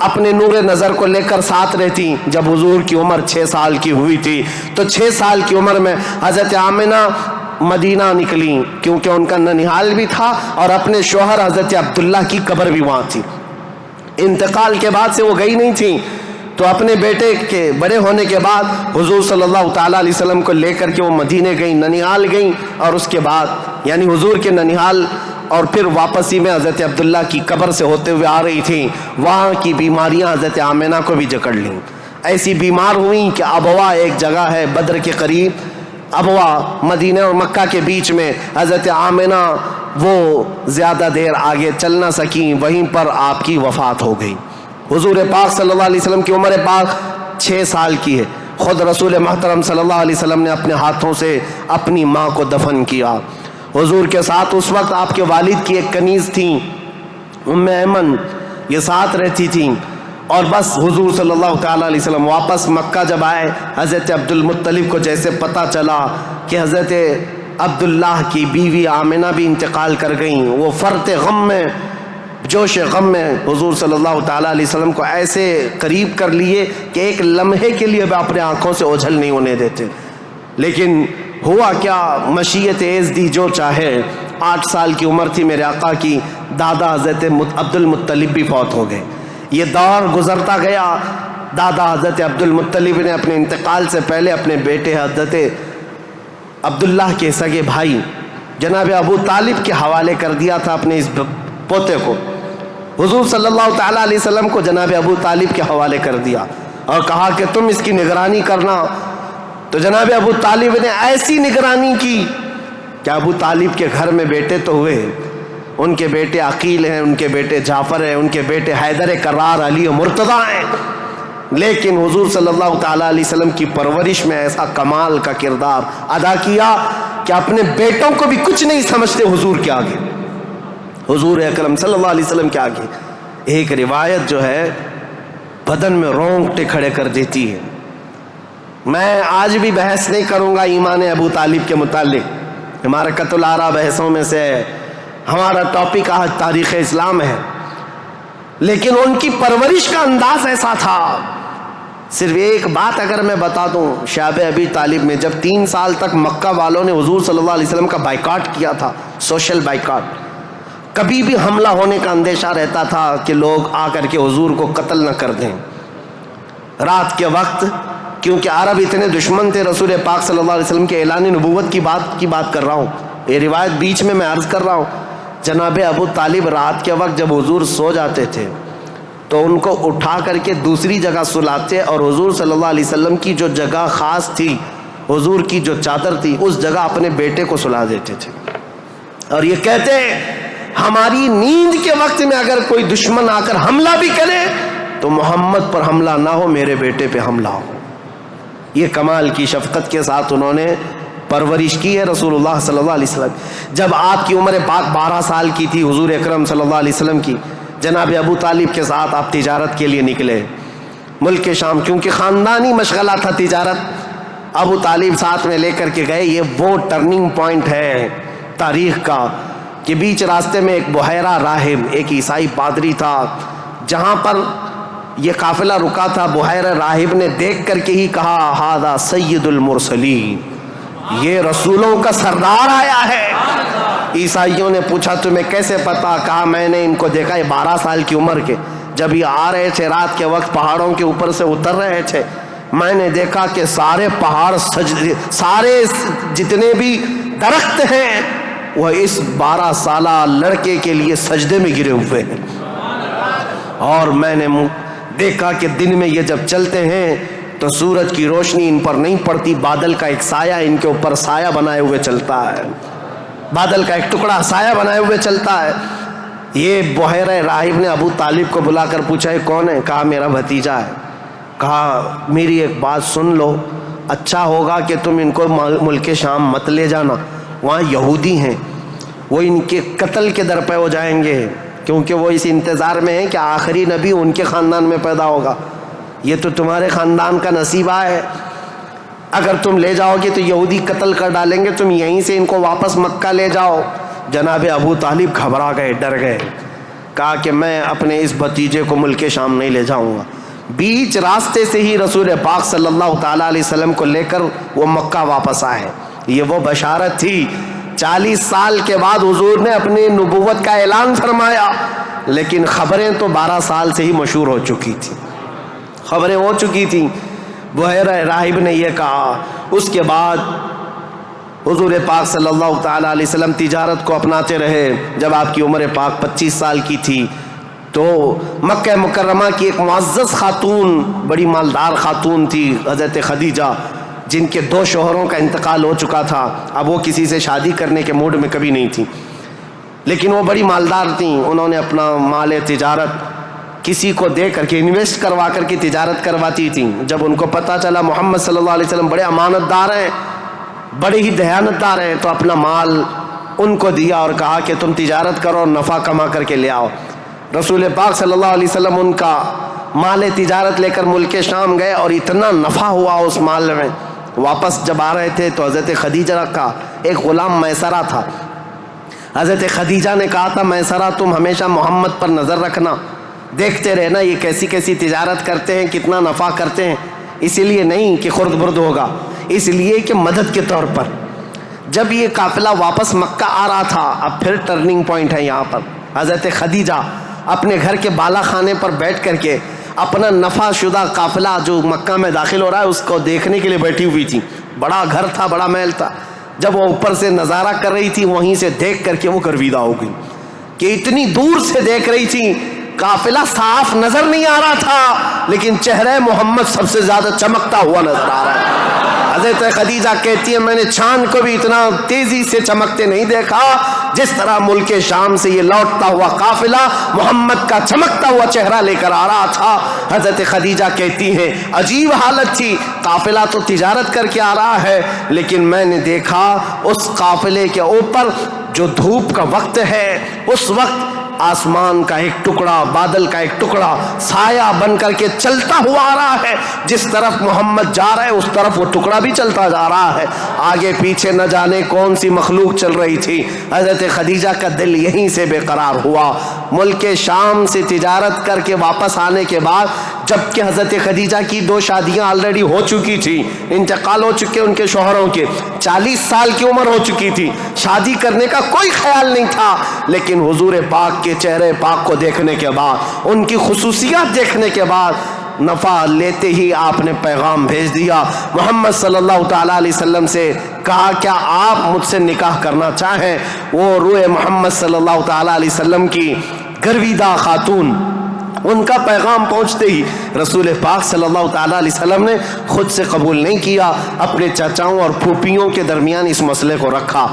اپنے نور نظر کو لے کر ساتھ رہتی. جب حضور کی عمر 6 سال کی ہوئی تھی تو 6 سال کی عمر میں حضرت آمنہ مدینہ نکلی, کیونکہ ان کا ننیحال بھی تھا اور اپنے شوہر حضرت عبداللہ کی قبر بھی وہاں تھی. انتقال کے بعد سے وہ گئی نہیں تھی. تو اپنے بیٹے کے بڑے ہونے کے بعد حضور صلی اللہ تعالیٰ علیہ وسلم کو لے کر کے وہ مدینے گئیں, ننیحال گئیں, اور اس کے بعد یعنی حضور کے ننیحال اور پھر واپسی میں حضرت عبداللہ کی قبر سے ہوتے ہوئے آ رہی تھیں. وہاں کی بیماریاں حضرت آمنہ کو بھی جکڑ لیں. ایسی بیمار ہوئیں کہ ابوا ایک جگہ ہے بدر کے قریب, ابوا مدینہ اور مکہ کے بیچ میں. حضرت آمنہ وہ زیادہ دیر آگے چل نہ سکیں, وہیں پر آپ کی وفات ہو گئی. حضور پاک صلی اللہ علیہ وسلم کی عمر پاک 6 سال کی ہے. خود رسول محترم صلی اللہ علیہ وسلم نے اپنے ہاتھوں سے اپنی ماں کو دفن کیا. حضور کے ساتھ اس وقت آپ کے والد کی ایک کنیز تھیں ام ایمن, یہ ساتھ رہتی تھیں. اور بس حضور صلی اللہ تعالیٰ علیہ وسلم واپس مکہ جب آئے, حضرت عبد المطلب کو جیسے پتہ چلا کہ حضرت عبداللہ کی بیوی آمنہ بھی انتقال کر گئیں, وہ فرط غم میں, جوش غم میں حضور صلی اللہ تعالیٰ علیہ وسلم کو ایسے قریب کر لیے کہ ایک لمحے کے لیے بھی اپنے آنکھوں سے اوجھل نہیں ہونے دیتے. لیکن ہوا کیا, مشیت عز دی جو چاہے. 8 سال کی عمر تھی میرے آقا کی, دادا حضرت عبد المطلب بھی فوت ہو گئے. یہ دور گزرتا گیا. دادا حضرت عبد المطلب نے اپنے انتقال سے پہلے اپنے بیٹے حضرت عبداللہ کے سگے بھائی جناب ابو طالب کے حوالے کر دیا تھا اپنے اس پوتے کو. حضور صلی اللہ تعالیٰ علیہ وسلم کو جناب ابو طالب کے حوالے کر دیا اور کہا کہ تم اس کی نگرانی کرنا. تو جناب ابو طالب نے ایسی نگرانی کی کہ ابو طالب کے گھر میں بیٹے تو ہوئے, ان کے بیٹے عقیل ہیں, ان کے بیٹے جعفر ہیں, ان کے بیٹے حیدر کرار, علی و مرتضیٰ ہیں. لیکن حضور صلی اللہ تعالیٰ علیہ وسلم کی پرورش میں ایسا کمال کا کردار ادا کیا کہ اپنے بیٹوں کو بھی کچھ نہیں سمجھتے حضور کے آگے, حضور اکرم صلی اللہ علیہ وسلم کے آگے. ایک روایت جو ہے بدن میں رونگٹے کھڑے کر دیتی ہے. میں آج بھی بحث نہیں کروں گا ایمان ابو طالب کے متعلق, ہمارا قتل آرا بحثوں میں سے ہے, ہمارا ٹاپک آج تاریخ اسلام ہے. لیکن ان کی پرورش کا انداز ایسا تھا. صرف ایک بات اگر میں بتا دوں, شعب ابی طالب میں جب 3 سال تک مکہ والوں نے حضور صلی اللہ علیہ وسلم کا بائیکاٹ کیا تھا, سوشل بائیکاٹ, کبھی بھی حملہ ہونے کا اندیشہ رہتا تھا کہ لوگ آ کر کے حضور کو قتل نہ کر دیں. رات کے وقت, کیونکہ عرب اتنے دشمن تھے رسول پاک صلی اللہ علیہ وسلم کے اعلان نبوت کی بات کر رہا ہوں, یہ روایت بیچ میں عرض کر رہا ہوں. جناب ابو طالب رات کے وقت جب حضور سو جاتے تھے تو ان کو اٹھا کر کے دوسری جگہ سلاتے اور حضور صلی اللہ علیہ وسلم کی جو جگہ خاص تھی, حضور کی جو چادر تھی, اس جگہ اپنے بیٹے کو سلا دیتے تھے. اور یہ کہتے ہماری نیند کے وقت میں اگر کوئی دشمن آ کر حملہ بھی کرے تو محمد پر حملہ نہ ہو, میرے بیٹے پہ حملہ ہو. یہ کمال کی شفقت کے ساتھ انہوں نے پرورش کی ہے رسول اللہ صلی اللہ علیہ وسلم. جب آپ کی عمر پاک 12 سال کی تھی حضور اکرم صلی اللہ علیہ وسلم کی, جناب ابو طالب کے ساتھ آپ تجارت کے لیے نکلے ملک شام, کیونکہ خاندانی مشغلہ تھا تجارت. ابو طالب ساتھ میں لے کر کے گئے. یہ وہ ٹرننگ پوائنٹ ہے تاریخ کا کہ بیچ راستے میں ایک بحیرہ راہب، ایک عیسائی پادری تھا، جہاں پر یہ قافلہ رکا تھا. بحیرہ راہب نے دیکھ کر کے ہی کہا ہذا سید المرسلین، یہ رسولوں کا سردار آیا ہے. عیسائیوں نے پوچھا تمہیں کیسے پتا؟ کہا میں نے ان کو دیکھا، یہ 12 سال کی عمر کے، جب یہ آ رہے تھے رات کے وقت پہاڑوں کے اوپر سے اتر رہے تھے، میں نے دیکھا کہ سارے پہاڑ سارے جتنے بھی درخت ہیں وہ اس 12 سالہ لڑکے کے لیے سجدے میں گرے ہوئے ہیں. اور میں نے دیکھا کہ دن میں یہ جب چلتے ہیں تو سورج کی روشنی ان پر نہیں پڑتی، بادل کا ایک سایہ ان کے اوپر سایہ بنائے ہوئے چلتا ہے، بادل کا ایک ٹکڑا سایہ بنائے ہوئے چلتا ہے. یہ بحیرہ راہب نے ابو طالب کو بلا کر پوچھا یہ کون ہے؟ کہا میرا بھتیجا ہے. کہا میری ایک بات سن لو، اچھا ہوگا کہ تم ان کو ملک شام مت لے جانا، وہاں یہودی ہیں، وہ ان کے قتل کے در پہ ہو جائیں گے، کیونکہ وہ اس انتظار میں ہیں کہ آخری نبی ان کے خاندان میں پیدا ہوگا. یہ تو تمہارے خاندان کا نصیبہ ہے، اگر تم لے جاؤ گے تو یہودی قتل کر ڈالیں گے، تم یہیں سے ان کو واپس مکہ لے جاؤ. جناب ابو طالب گھبرا گئے، ڈر گئے. کہا کہ میں اپنے اس بھتیجے کو ملک شام نہیں لے جاؤں گا. بیچ راستے سے ہی رسول پاک صلی اللہ تعالیٰ علیہ وسلم کو لے کر وہ مکہ واپس آئے. یہ وہ بشارت تھی، 40 سال کے بعد حضور نے اپنی نبوت کا اعلان فرمایا، لیکن خبریں تو 12 سال سے ہی مشہور ہو چکی تھی، خبریں ہو چکی تھیں. بحیرہ راہب نے یہ کہا. اس کے بعد حضور پاک صلی اللہ تعالیٰ علیہ وسلم تجارت کو اپناتے رہے. جب آپ کی عمر پاک 25 سال کی تھی تو مکہ مکرمہ کی ایک معزز خاتون، بڑی مالدار خاتون تھی، حضرت خدیجہ، جن کے 2 شوہروں کا انتقال ہو چکا تھا. اب وہ کسی سے شادی کرنے کے موڈ میں کبھی نہیں تھی، لیکن وہ بڑی مالدار تھیں. انہوں نے اپنا مال تجارت کسی کو دے کر کے انویسٹ کروا کر کے تجارت کرواتی تھیں. جب ان کو پتہ چلا محمد صلی اللہ علیہ وسلم بڑے امانت دار ہیں، بڑے ہی دیانت دار ہیں، تو اپنا مال ان کو دیا اور کہا کہ تم تجارت کرو اور نفع کما کر کے لے آؤ. رسول پاک صلی اللہ علیہ وسلم ان کا مال تجارت لے کر ملک شام گئے اور اتنا نفع ہوا اس مال میں. واپس جب آ رہے تھے تو حضرت خدیجہ کا ایک غلام میسرہ تھا. حضرت خدیجہ نے کہا تھا میسرہ تم ہمیشہ محمد پر نظر رکھنا، دیکھتے رہنا یہ کیسی کیسی تجارت کرتے ہیں، کتنا نفع کرتے ہیں. اسی لیے نہیں کہ خرد برد ہوگا، اس لیے کہ مدد کے طور پر. جب یہ قافلہ واپس مکہ آ رہا تھا، اب پھر ٹرننگ پوائنٹ ہے یہاں پر. حضرت خدیجہ اپنے گھر کے بالا خانے پر بیٹھ کر کے اپنا نفع شدہ قافلہ جو مکہ میں داخل ہو رہا ہے اس کو دیکھنے کے لیے بیٹھی ہوئی تھی. بڑا گھر تھا، بڑا محل تھا. جب وہ اوپر سے نظارہ کر رہی تھی، وہیں سے دیکھ کر کے وہ گرویدہ ہو گئی کہ اتنی دور سے دیکھ رہی تھی. قافلہ صاف نظر نہیں آ رہا تھا، لیکن چہرہ محمد سب سے زیادہ چمکتا ہوا نظر آ رہا ہے. حضرت خدیجہ کہتی ہے میں نے چاند کو بھی اتنا تیزی سے چمکتے نہیں دیکھا جس طرح ملک شام سے یہ لوٹتا ہوا قافلہ محمد کا چمکتا ہوا چہرہ لے کر آ رہا تھا. حضرت خدیجہ کہتی ہیں عجیب حالت تھی، قافلہ تو تجارت کر کے آ رہا ہے، لیکن میں نے دیکھا اس قافلے کے اوپر جو دھوپ کا وقت ہے اس وقت آسمان کا ایک ٹکڑا، بادل کا ایک ٹکڑا سایہ بن کر کے چلتا ہوا آ رہا ہے. جس طرف محمد جا رہا ہے اس طرف وہ ٹکڑا بھی چلتا جا رہا ہے. آگے پیچھے نہ جانے کون سی مخلوق چل رہی تھی. حضرت خدیجہ کا دل یہیں سے بے قرار ہوا. ملک شام سے تجارت کر کے واپس آنے کے بعد، جبکہ حضرت خدیجہ کی 2 شادیاں آلریڈی ہو چکی تھی، انتقال ہو چکے ان کے شوہروں کے، 40 سال کی عمر ہو چکی تھی، شادی کرنے کا کوئی خیال نہیں تھا. لیکن حضور پاک کے چہرے پاک کو دیکھنے کے بعد، ان کی خصوصیات دیکھنے کے بعد، نفع لیتے ہی آپ نے پیغام بھیج دیا محمد صلی اللہ تعالیٰ علیہ وسلم سے. کہا کیا آپ مجھ سے نکاح کرنا چاہیں؟ وہ روح محمد صلی اللہ تعالیٰ علیہ وسلم کی گرویدہ خاتون، ان کا پیغام پہنچتے ہی رسول پاک صلی اللہ تعالیٰ علیہ وسلم نے خود سے قبول نہیں کیا، اپنے چچاؤں اور پھوپھیوں کے درمیان اس مسئلے کو رکھا.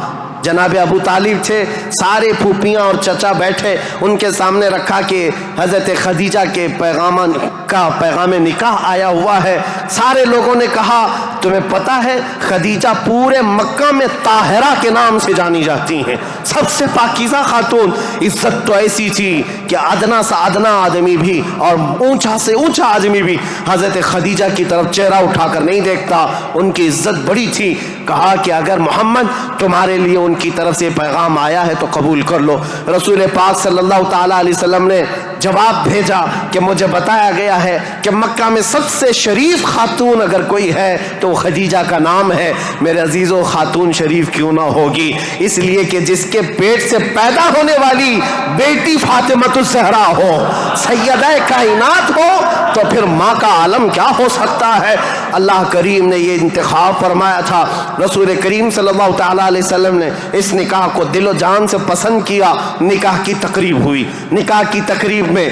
جناب ابو طالب تھے، سارے پھوپھیاں اور چچا بیٹھے، ان کے سامنے رکھا کہ حضرت خدیجہ کے پیغام کا کا پیغام نکاح آیا ہوا ہے۔ سارے لوگوں نے کہا تمہیں پتہ ہے خدیجہ پورے مکہ میں طاہرہ کے نام سے جانی جاتی ہیں، سب سے پاکیزہ خاتون۔ عزت تو ایسی تھی کہ ادنا سے ادنا آدمی بھی اور اونچا سے اونچا آدمی بھی حضرت خدیجہ کی طرف چہرہ اٹھا کر نہیں دیکھتا، ان کی عزت بڑی تھی۔ کہا کہ اگر محمد تمہارے لیے ان کی طرف سے پیغام آیا ہے تو قبول کر لو۔ رسول پاک صلی اللہ تعالیٰ علیہ وسلم نے جواب بھیجا کہ مجھے بتایا گیا ہے کہ مکہ میں سب سے شریف خاتون اگر کوئی ہے تو خدیجہ کا نام ہے۔ میرے عزیزو، خاتون شریف کیوں نہ ہوگی؟ اس لیے کہ جس کے پیٹ سے پیدا ہونے والی بیٹی فاطمۃ الزہرا ہو، سیدہ کائنات ہو، تو پھر ماں کا عالم کیا ہو سکتا ہے؟ اللہ کریم نے یہ انتخاب فرمایا تھا۔ رسول کریم صلی اللہ تعالیٰ علیہ وسلم نے اس نکاح کو دل و جان سے پسند کیا۔ نکاح کی تقریب ہوئی۔ نکاح کی تقریب میں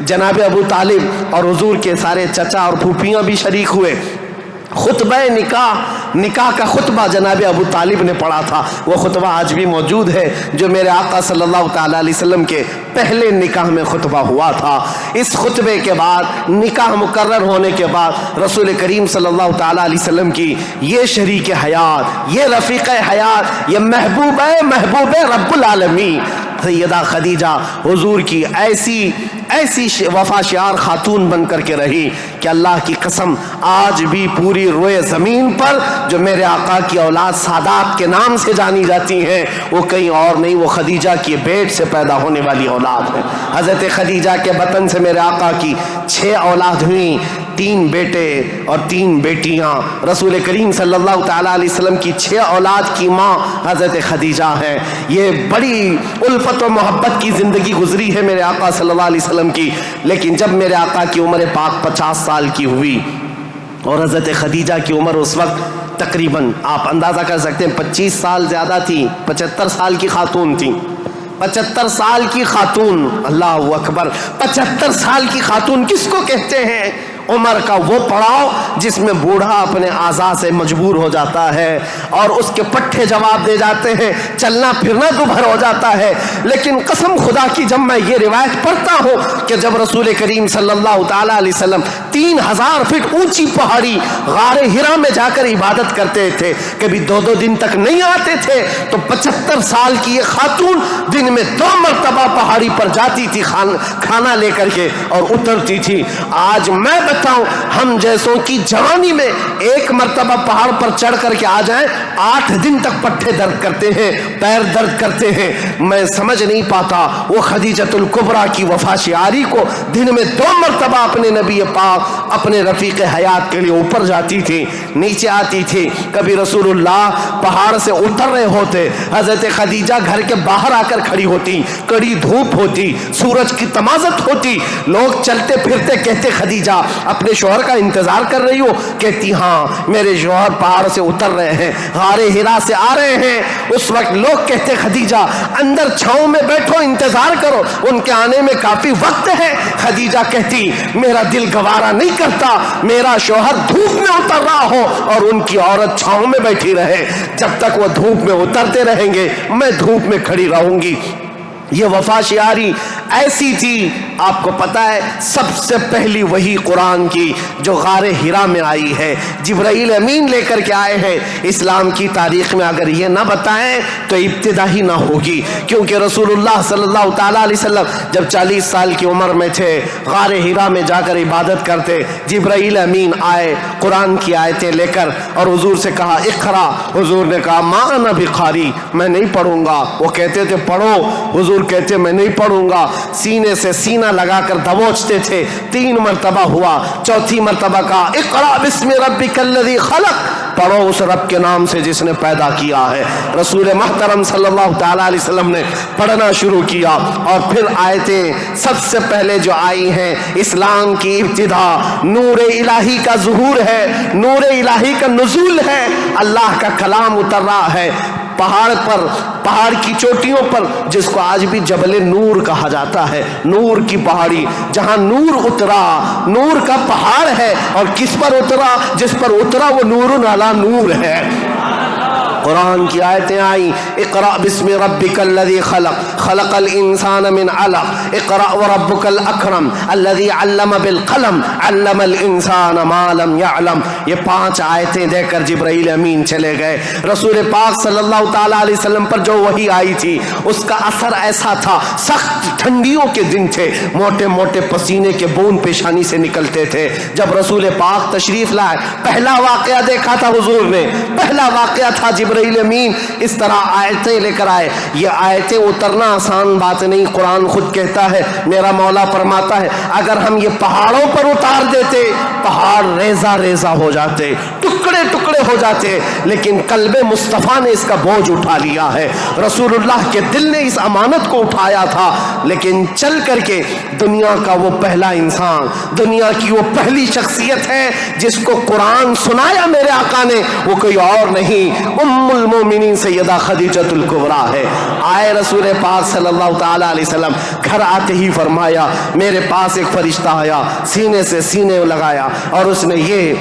جناب ابو طالب اور حضور کے سارے چچا اور پھوپھیاں بھی شریک ہوئے۔ خطبہ نکاح کا خطبہ جناب ابو طالب نے پڑھا تھا۔ وہ خطبہ آج بھی موجود ہے جو میرے آقا صلی اللہ تعالیٰ علیہ وسلم کے پہلے نکاح میں خطبہ ہوا تھا۔ اس خطبے کے بعد نکاح مقرر ہونے کے بعد رسول کریم صلی اللہ تعالیٰ علیہ وسلم کی یہ شریک حیات، یہ رفیق حیات، یہ محبوب رب العالمین سیدہ خدیجہ حضور کی ایسی وفا شعار خاتون بن کر کے رہی کہ اللہ کی قسم آج بھی پوری روئے زمین پر جو میرے آقا کی اولاد سادات کے نام سے جانی جاتی ہیں وہ کہیں اور نہیں، وہ خدیجہ کی پیٹ سے پیدا ہونے والی اولاد ہے۔ حضرت خدیجہ کے بطن سے میرے آقا کی 6 اولاد ہوئیں، 3 بیٹے اور 3 بیٹیاں۔ رسول کریم صلی اللہ تعالیٰ علیہ وسلم کی 6 اولاد کی ماں حضرت خدیجہ ہے۔ یہ بڑی الفت و محبت کی زندگی گزری ہے میرے آقا صلی اللہ علیہ وسلم کی۔ لیکن جب میرے آقا کی عمر پاک 50 سال کی ہوئی اور حضرت خدیجہ کی عمر اس وقت تقریباً آپ اندازہ کر سکتے ہیں 25 سال زیادہ تھی، 75 سال کی خاتون تھی۔ 75 سال کی خاتون، اللہ اکبر، 75 سال کی خاتون کس کو کہتے ہیں؟ عمر کا وہ پڑاؤ جس میں بوڑھا اپنے اعضاء سے مجبور ہو جاتا ہے اور اس کے پٹھے جواب دے جاتے ہیں، چلنا پھرنا دوبھر ہو جاتا ہے۔ لیکن قسم خدا کی جب میں یہ روایت پڑھتا ہوں کہ جب رسول کریم صلی اللہ تعالیٰ علیہ وسلم 3000 فٹ اونچی پہاڑی غار ہرا میں جا کر عبادت کرتے تھے، کبھی 2 دن تک نہیں آتے تھے، تو 75 سال کی یہ خاتون دن میں 2 مرتبہ پہاڑی پر جاتی تھی کھانا لے کر کے اور اترتی تھی۔ آج میں بتاؤں ہم جیسوں کی جوانی میں 1 مرتبہ پہاڑ پر چڑھ کر کے آ جائیں 8 دن تک پٹھے درد کرتے ہیں، پیر درد کرتے ہیں۔ میں سمجھ نہیں پاتا وہ خدیجۃ الکبریٰ کی وفا شعاری کو دن میں 2 مرتبہ اپنے نبی پاک اپنے رفیق حیات کے لیے اوپر جاتی تھی، نیچے آتی تھی۔ کبھی رسول اللہ پہاڑ سے اتر رہے ہوتے، حضرت خدیجہ گھر کے باہر آ کر کھڑی ہوتی، کڑی دھوپ ہوتی، سورج کی تمازت ہوتی، لوگ چلتے پھرتے کہتے خدیجہ اپنے شوہر کا انتظار کر رہی ہو؟ کہتی ہاں میرے شوہر پہاڑ سے اتر رہے ہیں، غار ہرا سے آ رہے ہیں۔ اس وقت لوگ کہتے خدیجہ اندر چھاؤں میں بیٹھو، انتظار کرو، ان کے آنے میں کافی وقت ہے۔ خدیجہ کہتی میرا دل گوارا نہیں کرتا میرا شوہر دھوپ میں اتر رہا ہو اور ان کی عورت چھاؤں میں بیٹھی رہے، جب تک وہ دھوپ میں اترتے رہیں گے میں دھوپ میں کھڑی رہوں گی۔ یہ وفا شعاری ایسی تھی، آپ کو پتا ہے سب سے پہلی وہی قرآن کی جو غار ہرا میں آئی ہے، جبرائیل امین لے کر کے آئے ہیں۔ اسلام کی تاریخ میں اگر یہ نہ بتائیں تو ابتدا ہی نہ ہوگی، کیونکہ رسول اللہ صلی اللہ تعالیٰ علیہ وسلم جب 40 سال کی عمر میں تھے، غار ہرا میں جا کر عبادت کرتے، جبرائیل امین آئے قرآن کی آیتیں لے کر اور حضور سے کہا اقرا۔ حضور نے کہا ما انا بقاری، میں نہیں پڑھوں گا۔ وہ کہتے تھے پڑھو، حضور کہتے میں نہیں پڑھوں گا، سینے سے سینہ لگا کر دبوچتے تھے۔ 3 مرتبہ ہوا، 4تھی مرتبہ کہا اقرا بسم ربک الذی خلق، پڑھو اس رب کے نام سے جس نے پیدا کیا ہے۔ رسول محترم صلی اللہ تعالیٰ علیہ وسلم نے پڑھنا شروع کیا اور پھر آیتیں سب سے پہلے جو آئی ہیں، اسلام کی ابتدا نور الہی کا ظہور ہے، نور الہی کا نزول ہے، اللہ کا کلام اتر رہا ہے پہاڑ پر، پہاڑ کی چوٹیوں پر، جس کو آج بھی جبل نور کہا جاتا ہے، نور کی پہاڑی، جہاں نور اترا، نور کا پہاڑ ہے۔ اور کس پر اترا؟ جس پر اترا وہ نور علی نور ہے۔ قرآن کی آیتیں آئیں، اقرأ بسم ربک الذی خلق خلق الانسان من علق اقرأ وربک الاکرم الذی علم بالقلم علم الانسان ما لم یعلم۔ یہ 5 آیتیں دے کر جبرائیل امین چلے گئے۔ رسول پاک صلی اللہ تعالیٰ علیہ وسلم پر جو وحی آئی تھی اس کا اثر ایسا تھا، سخت ٹھنڈیوں کے دن تھے، موٹے موٹے پسینے کے بوند پیشانی سے نکلتے تھے۔ جب رسول پاک تشریف لائے پہلا واقعہ دیکھا تھا حضور نے، پہلا واقعہ تھا جبرائیل امین اس طرح آیتیں لے کر آئے۔ یہ آیتیں اترنا آسان بات نہیں، قرآن خود کہتا ہے، میرا مولا فرماتا ہے اگر ہم یہ پہاڑوں پر اتار دیتے پہاڑ ریزہ ریزہ ہو جاتے، ٹکڑے ٹکڑے ہو جاتے، لیکن قلب مصطفیٰ نے اس کا بوجھ اٹھا لیا ہے۔ رسول اللہ کے دل نے اس امانت کو اٹھایا تھا، لیکن چل کر کے دنیا کا وہ پہلا انسان، دنیا کی وہ پہلی شخصیت ہے جس کو قرآن سنایا میرے آقا نے، وہ کوئی اور نہیں، ام المومنین سیدہ خدیجۃ الکبریٰ ہے۔ آئے رسول پاک صلی اللہ تعالیٰ علیہ وسلم، گھر آتے ہی فرمایا میرے پاس ایک فرشتہ آیا، سینے سے سینے لگایا اور اس نے یہ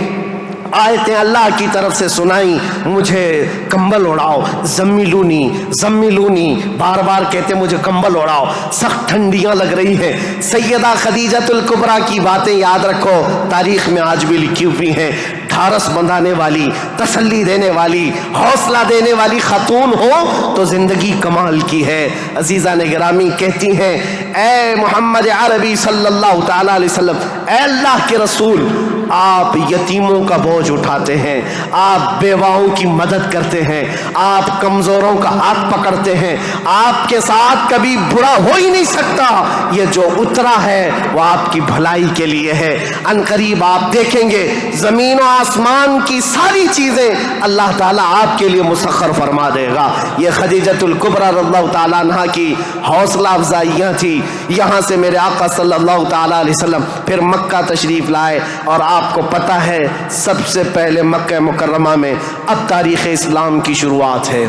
آیتیں اللہ کی طرف سے سنائی، مجھے کمبل اڑاؤ، زمیلونی زمیلونی، بار بار کہتے مجھے کمبل اڑاؤ، سخت ٹھنڈیاں لگ رہی ہیں۔ سیدہ خدیجۃ الکبریٰ کی باتیں یاد رکھو، تاریخ میں آج بھی لکھی ہوئی ہیں۔ ڈھارس بندھانے والی، تسلی دینے والی، حوصلہ دینے والی خاتون ہو تو زندگی کمال کی ہے۔ عزیزان گرامی کہتی ہیں اے محمد عربی صلی اللہ تعالیٰ علیہ وسلم، اے اللہ کے رسول، آپ یتیموں کا بوجھ اٹھاتے ہیں، آپ بیواؤں کی مدد کرتے ہیں، آپ کمزوروں کا ہاتھ پکڑتے ہیں، آپ کے ساتھ کبھی برا ہو ہی نہیں سکتا، یہ جو اترا ہے وہ آپ کی بھلائی کے لیے ہے۔ ان قریب آپ دیکھیں گے زمین و آسمان کی ساری چیزیں اللہ تعالیٰ آپ کے لیے مسخر فرما دے گا۔ یہ خدیجۃ الکبریٰ رضی اللہ تعالیٰ عنہ کی حوصلہ افزائیاں تھی۔ یہاں سے میرے آقا صلی اللہ تعالیٰ علیہ وسلم پھر مکہ تشریف لائے، اور آپ کو پتہ ہے سب سے پہلے مکہ مکرمہ میں اب تاریخ اسلام کی شروعات ہے،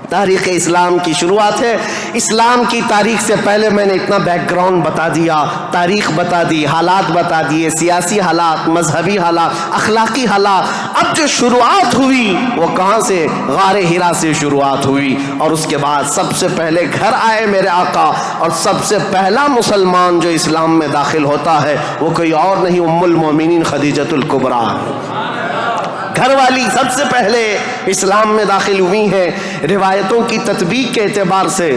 تاریخ اسلام کی شروعات ہے۔ اسلام کی تاریخ سے پہلے میں نے اتنا بیک گراؤنڈ بتا دیا، تاریخ بتا دی، حالات بتا دیے، سیاسی حالات، مذہبی حالات، اخلاقی حالات۔ اب جو شروعات ہوئی وہ کہاں سے؟ غار حرا سے شروعات ہوئی، اور اس کے بعد سب سے پہلے گھر آئے میرے آقا، اور سب سے پہلا مسلمان جو اسلام میں داخل ہوتا ہے وہ کوئی اور نہیں، ام المومنین خدیجۃ الکبریٰ، گھر والی سب سے پہلے اسلام میں داخل ہوئی ہیں۔ روایتوں کی تطبیق کے اعتبار سے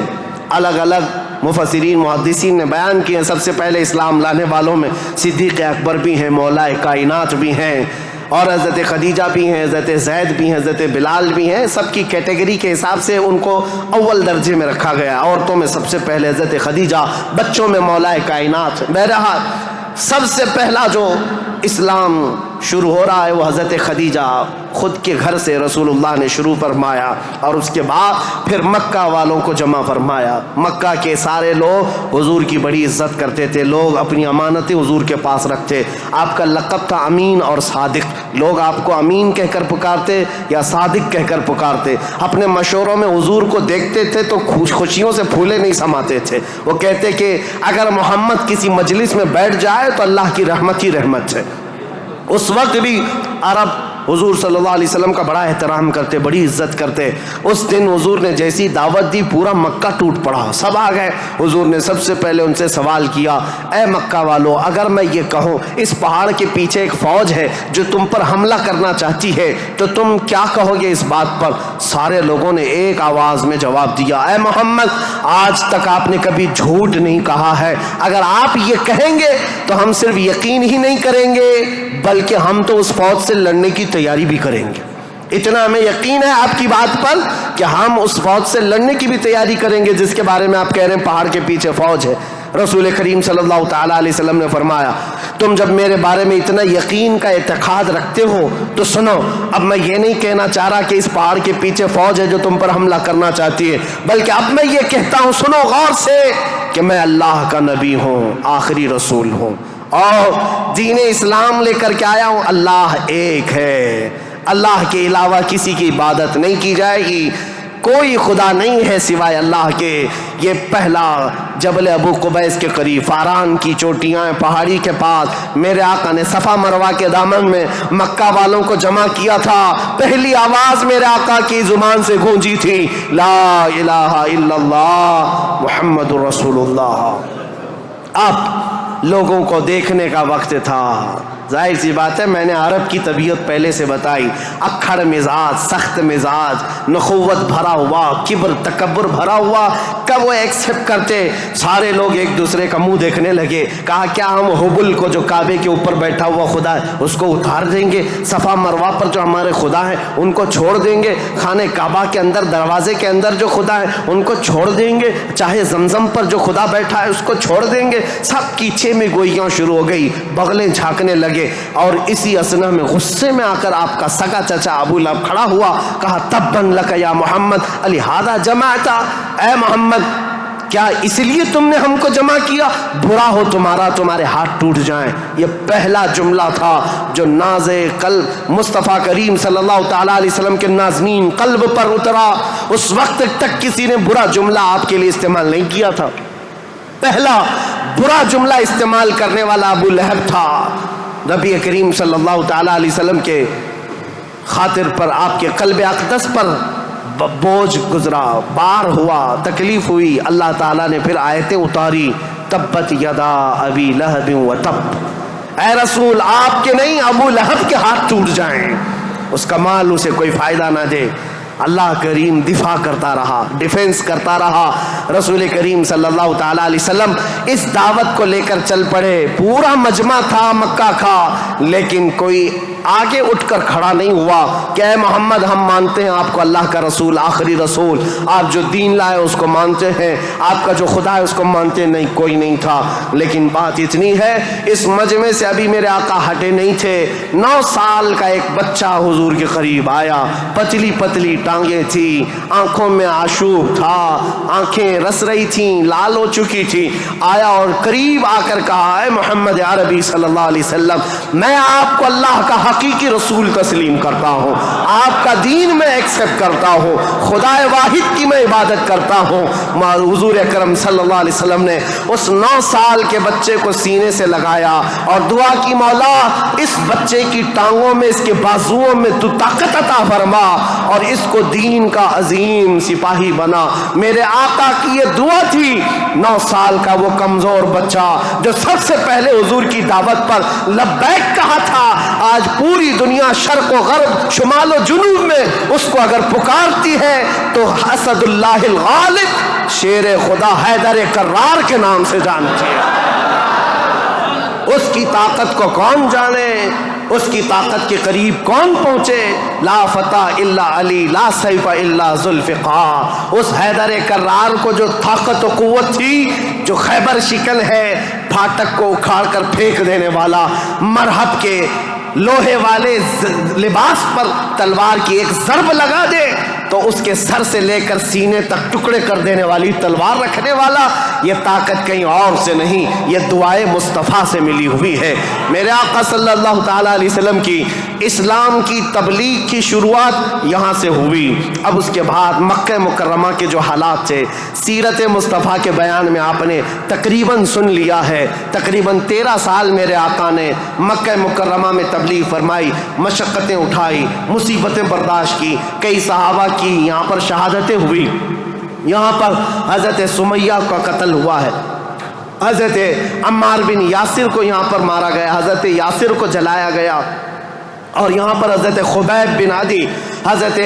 الگ الگ مفسرین محدثین نے بیان کیے ہیں۔ سب سے پہلے اسلام لانے والوں میں صدیق اکبر بھی ہیں، مولا کائنات بھی ہیں، اور حضرت خدیجہ بھی ہیں، حضرت زید بھی ہیں، حضرت بلال بھی ہیں۔ سب کی کیٹیگری کے حساب سے ان کو اول درجے میں رکھا گیا۔ عورتوں میں سب سے پہلے حضرت خدیجہ، بچوں میں مولا کائنات۔ بہرحال سب سے پہلا جو اسلام شروع ہو رہا ہے وہ حضرت خدیجہ خود کے گھر سے رسول اللہ نے شروع فرمایا، اور اس کے بعد پھر مکہ والوں کو جمع فرمایا۔ مکہ کے سارے لوگ حضور کی بڑی عزت کرتے تھے، لوگ اپنی امانتیں حضور کے پاس رکھتے۔ آپ کا لقب تھا امین اور صادق، لوگ آپ کو امین کہہ کر پکارتے یا صادق کہہ کر پکارتے۔ اپنے مشوروں میں حضور کو دیکھتے تھے تو خوشیوں سے پھولے نہیں سماتے تھے۔ وہ کہتے کہ اگر محمد کسی مجلس میں بیٹھ جائے تو اللہ کی رحمت ہی رحمت ہے۔ اس وقت بھی عرب حضور صلی اللہ علیہ وسلم کا بڑا احترام کرتے، بڑی عزت کرتے۔ اس دن حضور نے جیسی دعوت دی پورا مکہ ٹوٹ پڑا، سب آ گئے۔ حضور نے سب سے پہلے ان سے سوال کیا، اے مکہ والو، اگر میں یہ کہوں اس پہاڑ کے پیچھے ایک فوج ہے جو تم پر حملہ کرنا چاہتی ہے تو تم کیا کہو گے اس بات پر؟ سارے لوگوں نے ایک آواز میں جواب دیا، اے محمد، آج تک آپ نے کبھی جھوٹ نہیں کہا ہے، اگر آپ یہ کہیں گے تو ہم صرف یقین ہی نہیں کریں گے بلکہ ہم تو اس فوج سے لڑنے کی تیاری بھی کریں گے۔ اتنا ہمیں یقین ہے آپ کی بات پر کہ ہم اس فوج سے لڑنے کی بھی تیاری کریں گے جس کے بارے میں آپ کہہ رہے ہیں پہاڑ کے پیچھے فوج ہے۔ رسول کریم صلی اللہ تعالیٰ علیہ وسلم نے فرمایا، تم جب میرے بارے میں اتنا یقین کا اعتقاد رکھتے ہو تو سنو، اب میں یہ نہیں کہنا چاہ رہا کہ اس پہاڑ کے پیچھے فوج ہے جو تم پر حملہ کرنا چاہتی ہے، بلکہ اب میں یہ کہتا ہوں، سنو غور سے، کہ میں اللہ کا نبی ہوں، آخری رسول ہوں، اور دین اسلام لے کر کے آیا ہوں۔ اللہ ایک ہے، اللہ کے علاوہ کسی کی عبادت نہیں کی جائے گی۔ کوئی خدا نہیں ہے سوائے اللہ کے۔ یہ پہلا جبل ابو قبیس کے قریب فاران کی چوٹیاں پہاڑی کے پاس میرے آقا نے صفا مروہ کے دامن میں مکہ والوں کو جمع کیا تھا۔ پہلی آواز میرے آقا کی زبان سے گونجی تھی، لا الہ الا اللہ محمد رسول اللہ۔ اب لوگوں کو دیکھنے کا وقت تھا۔ ظاہر سی بات ہے، میں نے عرب کی طبیعت پہلے سے بتائی، اکھڑ مزاج، سخت مزاج، نخوت بھرا ہوا، کبر تکبر بھرا ہوا، کب وہ ایکسپٹ کرتے؟ سارے لوگ ایک دوسرے کا منہ دیکھنے لگے۔ کہا کیا ہم حبل کو جو کعبے کے اوپر بیٹھا ہوا خدا ہے اس کو اتار دیں گے؟ صفا مروہ پر جو ہمارے خدا ہیں ان کو چھوڑ دیں گے؟ خانہ کعبہ کے اندر دروازے کے اندر جو خدا ہے ان کو چھوڑ دیں گے؟ چاہے زمزم پر جو خدا بیٹھا ہے اس کو چھوڑ دیں گے؟ سب کی چھ میں گوئیاں شروع ہو گئی، بغلیں جھانکنے لگے۔ اور اسی اسنا میں غصے میں آ کر آپ کا سگا چچا ابو لہب کھڑا ہوا، کہا تبن لک یا محمد لہذا جمعتا، اے محمد کیا اس لیے تم نے ہم کو جمع کیا؟ برا ہو تمہارا، تمہارے ہاتھ ٹوٹ جائیں۔ یہ پہلا جملہ تھا جو ناز قلب مصطفیٰ کریم صلی اللہ تعالیٰ علیہ وسلم کے نازنین قلب پر اترا۔ اس وقت تک کسی نے برا جملہ آپ کے لیے استعمال نہیں کیا تھا۔ پہلا برا جملہ استعمال کرنے والا ابو لہب تھا۔ نبی کریم صلی اللہ تعالیٰ علیہ وسلم کے خاطر پر، آپ کے قلب اقدس پر بوجھ گزرا، بار ہوا، تکلیف ہوئی۔ اللہ تعالیٰ نے پھر آیتیں اتاری، تبت یدا ابی لہب و تب، اے رسول آپ کے نہیں ابو لہب کے ہاتھ ٹوٹ جائیں، اس کا مال اسے کوئی فائدہ نہ دے۔ اللہ کریم دفاع کرتا رہا، ڈیفینس کرتا رہا۔ رسول کریم صلی اللہ تعالیٰ علیہ وسلم اس دعوت کو لے کر چل پڑے۔ پورا مجمع تھا مکہ کا، لیکن کوئی آگے اٹھ کر کھڑا نہیں ہوا کہ اے محمد ہم مانتے ہیں آپ کو اللہ کا رسول، آخری رسول، آپ جو دین لائے اس کو مانتے ہیں، آپ کا جو خدا ہے اس کو مانتے ہیں۔ نہیں، کوئی نہیں تھا۔ لیکن بات اتنی ہے، اس مجمع سے ابھی میرے آقا ہٹے نہیں تھے۔ 9 سال کا ایک بچہ حضور کے قریب آیا، پتلی پتلی ٹانگیں تھی، آنکھوں میں آشوب تھا، آنکھیں رس رہی تھیں، لال ہو چکی تھی۔ آیا اور قریب آ کر کہا، اے محمد عربی صلی اللہ علیہ وسلم، میں آپ کو اللہ کا حقیقی رسول تسلیم کرتا ہوں، آپ کا دین میں ایکسپٹ کرتا ہوں، خدا واحد کی میں عبادت کرتا ہوں۔ حضور اکرم صلی اللہ علیہ وسلم نے اس 9 سال کے بچے کو سینے سے لگایا اور دعا کی، مولا اس بچے کی ٹانگوں میں، اس کے بازوؤں میں تو طاقت عطا فرما اور اس کو دین کا عظیم سپاہی بنا۔ میرے آقا کی یہ دعا تھی۔ 9 سال کا وہ کمزور بچہ جو سب سے پہلے حضور کی دعوت پر لبیک کہا تھا، آج پوری دنیا شرق و غرب، شمال و جنوب میں اس کو اگر پکارتی ہے تو اسد اللہ الغالب، شیر خدا حیدر کرار کے نام سے جانتی ہے۔ اس کی طاقت کو کون جانے، اس کی طاقت کے قریب کون پہنچے؟ لا فتح الا علی، لا سیف الا ذوالفقار۔ اس حیدر کرار کو جو طاقت و قوت تھی، جو خیبر شکن ہے، پھاٹک کو اکھاڑ کر پھینک دینے والا، مرہب کے لوہے والے لباس پر تلوار کی ایک ضرب لگا دے تو اس کے سر سے لے کر سینے تک ٹکڑے کر دینے والی تلوار رکھنے والا، یہ طاقت کہیں اور سے نہیں، یہ دعائے مصطفیٰ سے ملی ہوئی ہے۔ میرے آقا صلی اللہ تعالیٰ علیہ وسلم کی اسلام کی تبلیغ کی شروعات یہاں سے ہوئی۔ اب اس کے بعد مکہ مکرمہ کے جو حالات تھے، سیرت مصطفیٰ کے بیان میں آپ نے تقریباً سن لیا ہے۔ تقریباً 13 سال میرے آقا نے مکہ مکرمہ میں تبلیغ فرمائی، مشقتیں اٹھائی، مصیبتیں برداشت کی، کئی صحابہ کی یہاں پر شہادتیں ہوئی۔ یہاں پر حضرت سمیہ کا قتل ہوا ہے، حضرت عمار بن یاسر کو یہاں پر مارا گیا، حضرت یاسر کو جلایا گیا، اور یہاں پر حضرت خبیب بن عدی، حضرت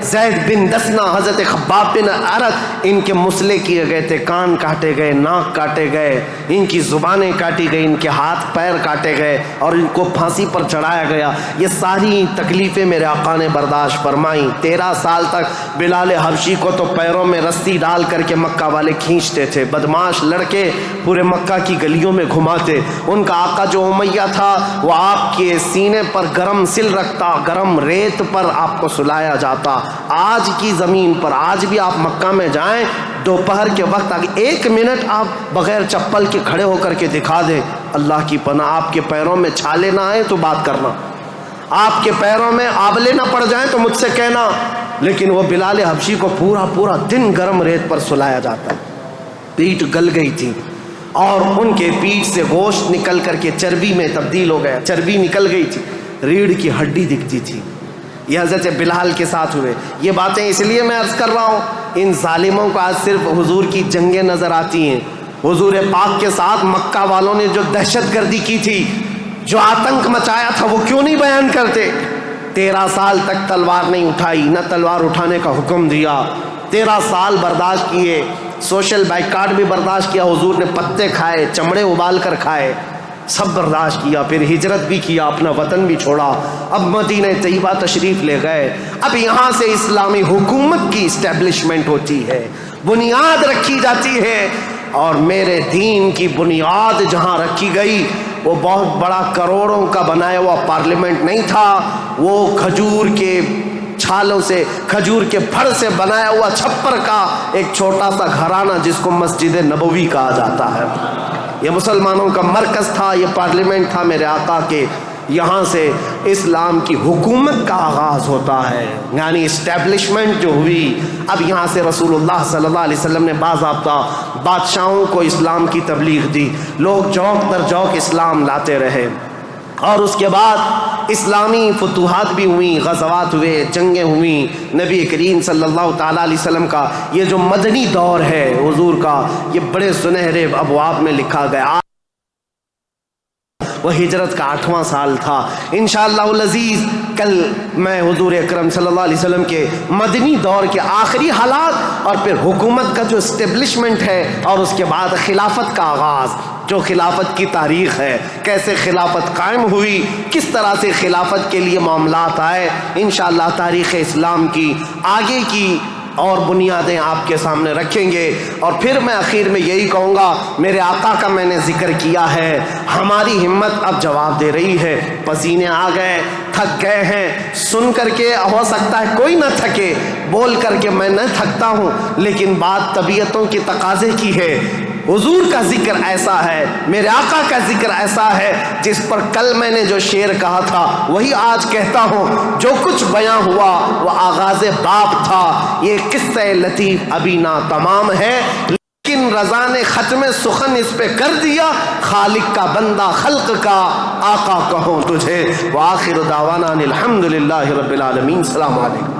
زید بن دسنہ، حضرت خباب بن عرت، ان کے مسلے کیے گئے تھے، کان کاٹے گئے، ناک کاٹے گئے، ان کی زبانیں کاٹی گئی، ان کے ہاتھ پیر کاٹے گئے اور ان کو پھانسی پر چڑھایا گیا۔ یہ ساری تکلیفیں میرے آقا نے برداشت فرمائیں۔ 13 سال تک بلال حبشی کو تو پیروں میں رسی ڈال کر کے مکہ والے کھینچتے تھے، بدماش لڑکے پورے مکہ کی گلیوں میں گھماتے۔ ان کا آقا جو امیہ تھا وہ آپ کے سینے پر گرم سل رکھتا، گرم ریت پر آپ کو سلایا جاتا۔ آج کی زمین پر آج بھی آپ مکہ میں جائیں، دوپہر کے وقت آگے 1 منٹ آپ بغیر چپل کے کھڑے ہو کر کے دکھا دیں، اللہ کی پناہ آپ کے پیروں میں چھالے نہ آئے تو بات کرنا، آپ کے پیروں میں آبلے نہ پڑ جائیں تو مجھ سے کہنا، لیکن وہ بلال حبشی کو پورا دن گرم ریت پر سلایا جاتا، پیٹ گل گئی تھی اور ان کے پیٹ سے گوشت نکل کر کے چربی میں تبدیل ہو گیا، چربی نکل گئی تھی، ریڑھ کی ہڈی دکھتی تھی۔ یہ حضرت بلال کے ساتھ ہوئے۔ یہ باتیں اس لیے میں عرض کر رہا ہوں، ان ظالموں کو آج صرف حضور کی جنگیں نظر آتی ہیں۔ حضور پاک کے ساتھ مکہ والوں نے جو دہشت گردی کی تھی، جو آتنک مچایا تھا، وہ کیوں نہیں بیان کرتے؟ 13 سال تک تلوار نہیں اٹھائی، نہ تلوار اٹھانے کا حکم دیا، 13 سال برداشت کیے، سوشل بائیکاٹ بھی برداشت کیا، حضور نے پتے کھائے، چمڑے ابال کر کھائے، سب برداشت کیا، پھر ہجرت بھی کیا، اپنا وطن بھی چھوڑا، اب مدینہ طیبہ تشریف لے گئے۔ اب یہاں سے اسلامی حکومت کی اسٹیبلشمنٹ ہوتی ہے، بنیاد رکھی جاتی ہے، اور میرے دین کی بنیاد جہاں رکھی گئی وہ بہت بڑا کروڑوں کا بنایا ہوا پارلیمنٹ نہیں تھا، وہ کھجور کے چھالوں سے، کھجور کے پھڑ سے بنایا ہوا چھپر کا ایک چھوٹا سا گھرانہ جس کو مسجد نبوی کہا جاتا ہے، یہ مسلمانوں کا مرکز تھا، یہ پارلیمنٹ تھا میرے آقا کے۔ یہاں سے اسلام کی حکومت کا آغاز ہوتا ہے، یعنی اسٹیبلشمنٹ جو ہوئی۔ اب یہاں سے رسول اللہ صلی اللہ علیہ وسلم نے باضابطہ بادشاہوں کو اسلام کی تبلیغ دی، لوگ جوک در جوک اسلام لاتے رہے، اور اس کے بعد اسلامی فتوحات بھی ہوئیں، غزوات ہوئے، جنگیں ہوئیں۔ نبی کریم صلی اللہ تعالیٰ علیہ وسلم کا یہ جو مدنی دور ہے حضور کا، یہ بڑے سنہرے ابواب میں لکھا گیا۔ وہ ہجرت کا 8واں سال تھا۔ انشاءاللہ العزیز کل میں حضور اکرم صلی اللہ علیہ وسلم کے مدنی دور کے آخری حالات اور پھر حکومت کا جو اسٹیبلشمنٹ ہے اور اس کے بعد خلافت کا آغاز، جو خلافت کی تاریخ ہے، کیسے خلافت قائم ہوئی، کس طرح سے خلافت کے لیے معاملات آئے، انشاءاللہ تاریخ اسلام کی آگے کی اور بنیادیں آپ کے سامنے رکھیں گے۔ اور پھر میں آخر میں یہی کہوں گا، میرے آقا کا میں نے ذکر کیا ہے، ہماری ہمت اب جواب دے رہی ہے، پسینے آ گئے، تھک گئے ہیں، سن کر کے ہو سکتا ہے کوئی نہ تھکے، بول کر کے میں نہ تھکتا ہوں، لیکن بات طبیعتوں کی تقاضے کی ہے۔ حضور کا ذکر ایسا ہے، میرے آقا کا ذکر ایسا ہے، جس پر کل میں نے جو شعر کہا تھا وہی آج کہتا ہوں، جو کچھ بیاں ہوا وہ آغاز باب تھا، یہ قصہ لطیف ابھی نا تمام ہے، لیکن رضا نے ختم سخن اس پہ کر دیا، خالق کا بندہ خلق کا آقا کہوں تجھے۔ وآخر دعوانا الحمدللہ رب العالمین۔ السلام علیکم۔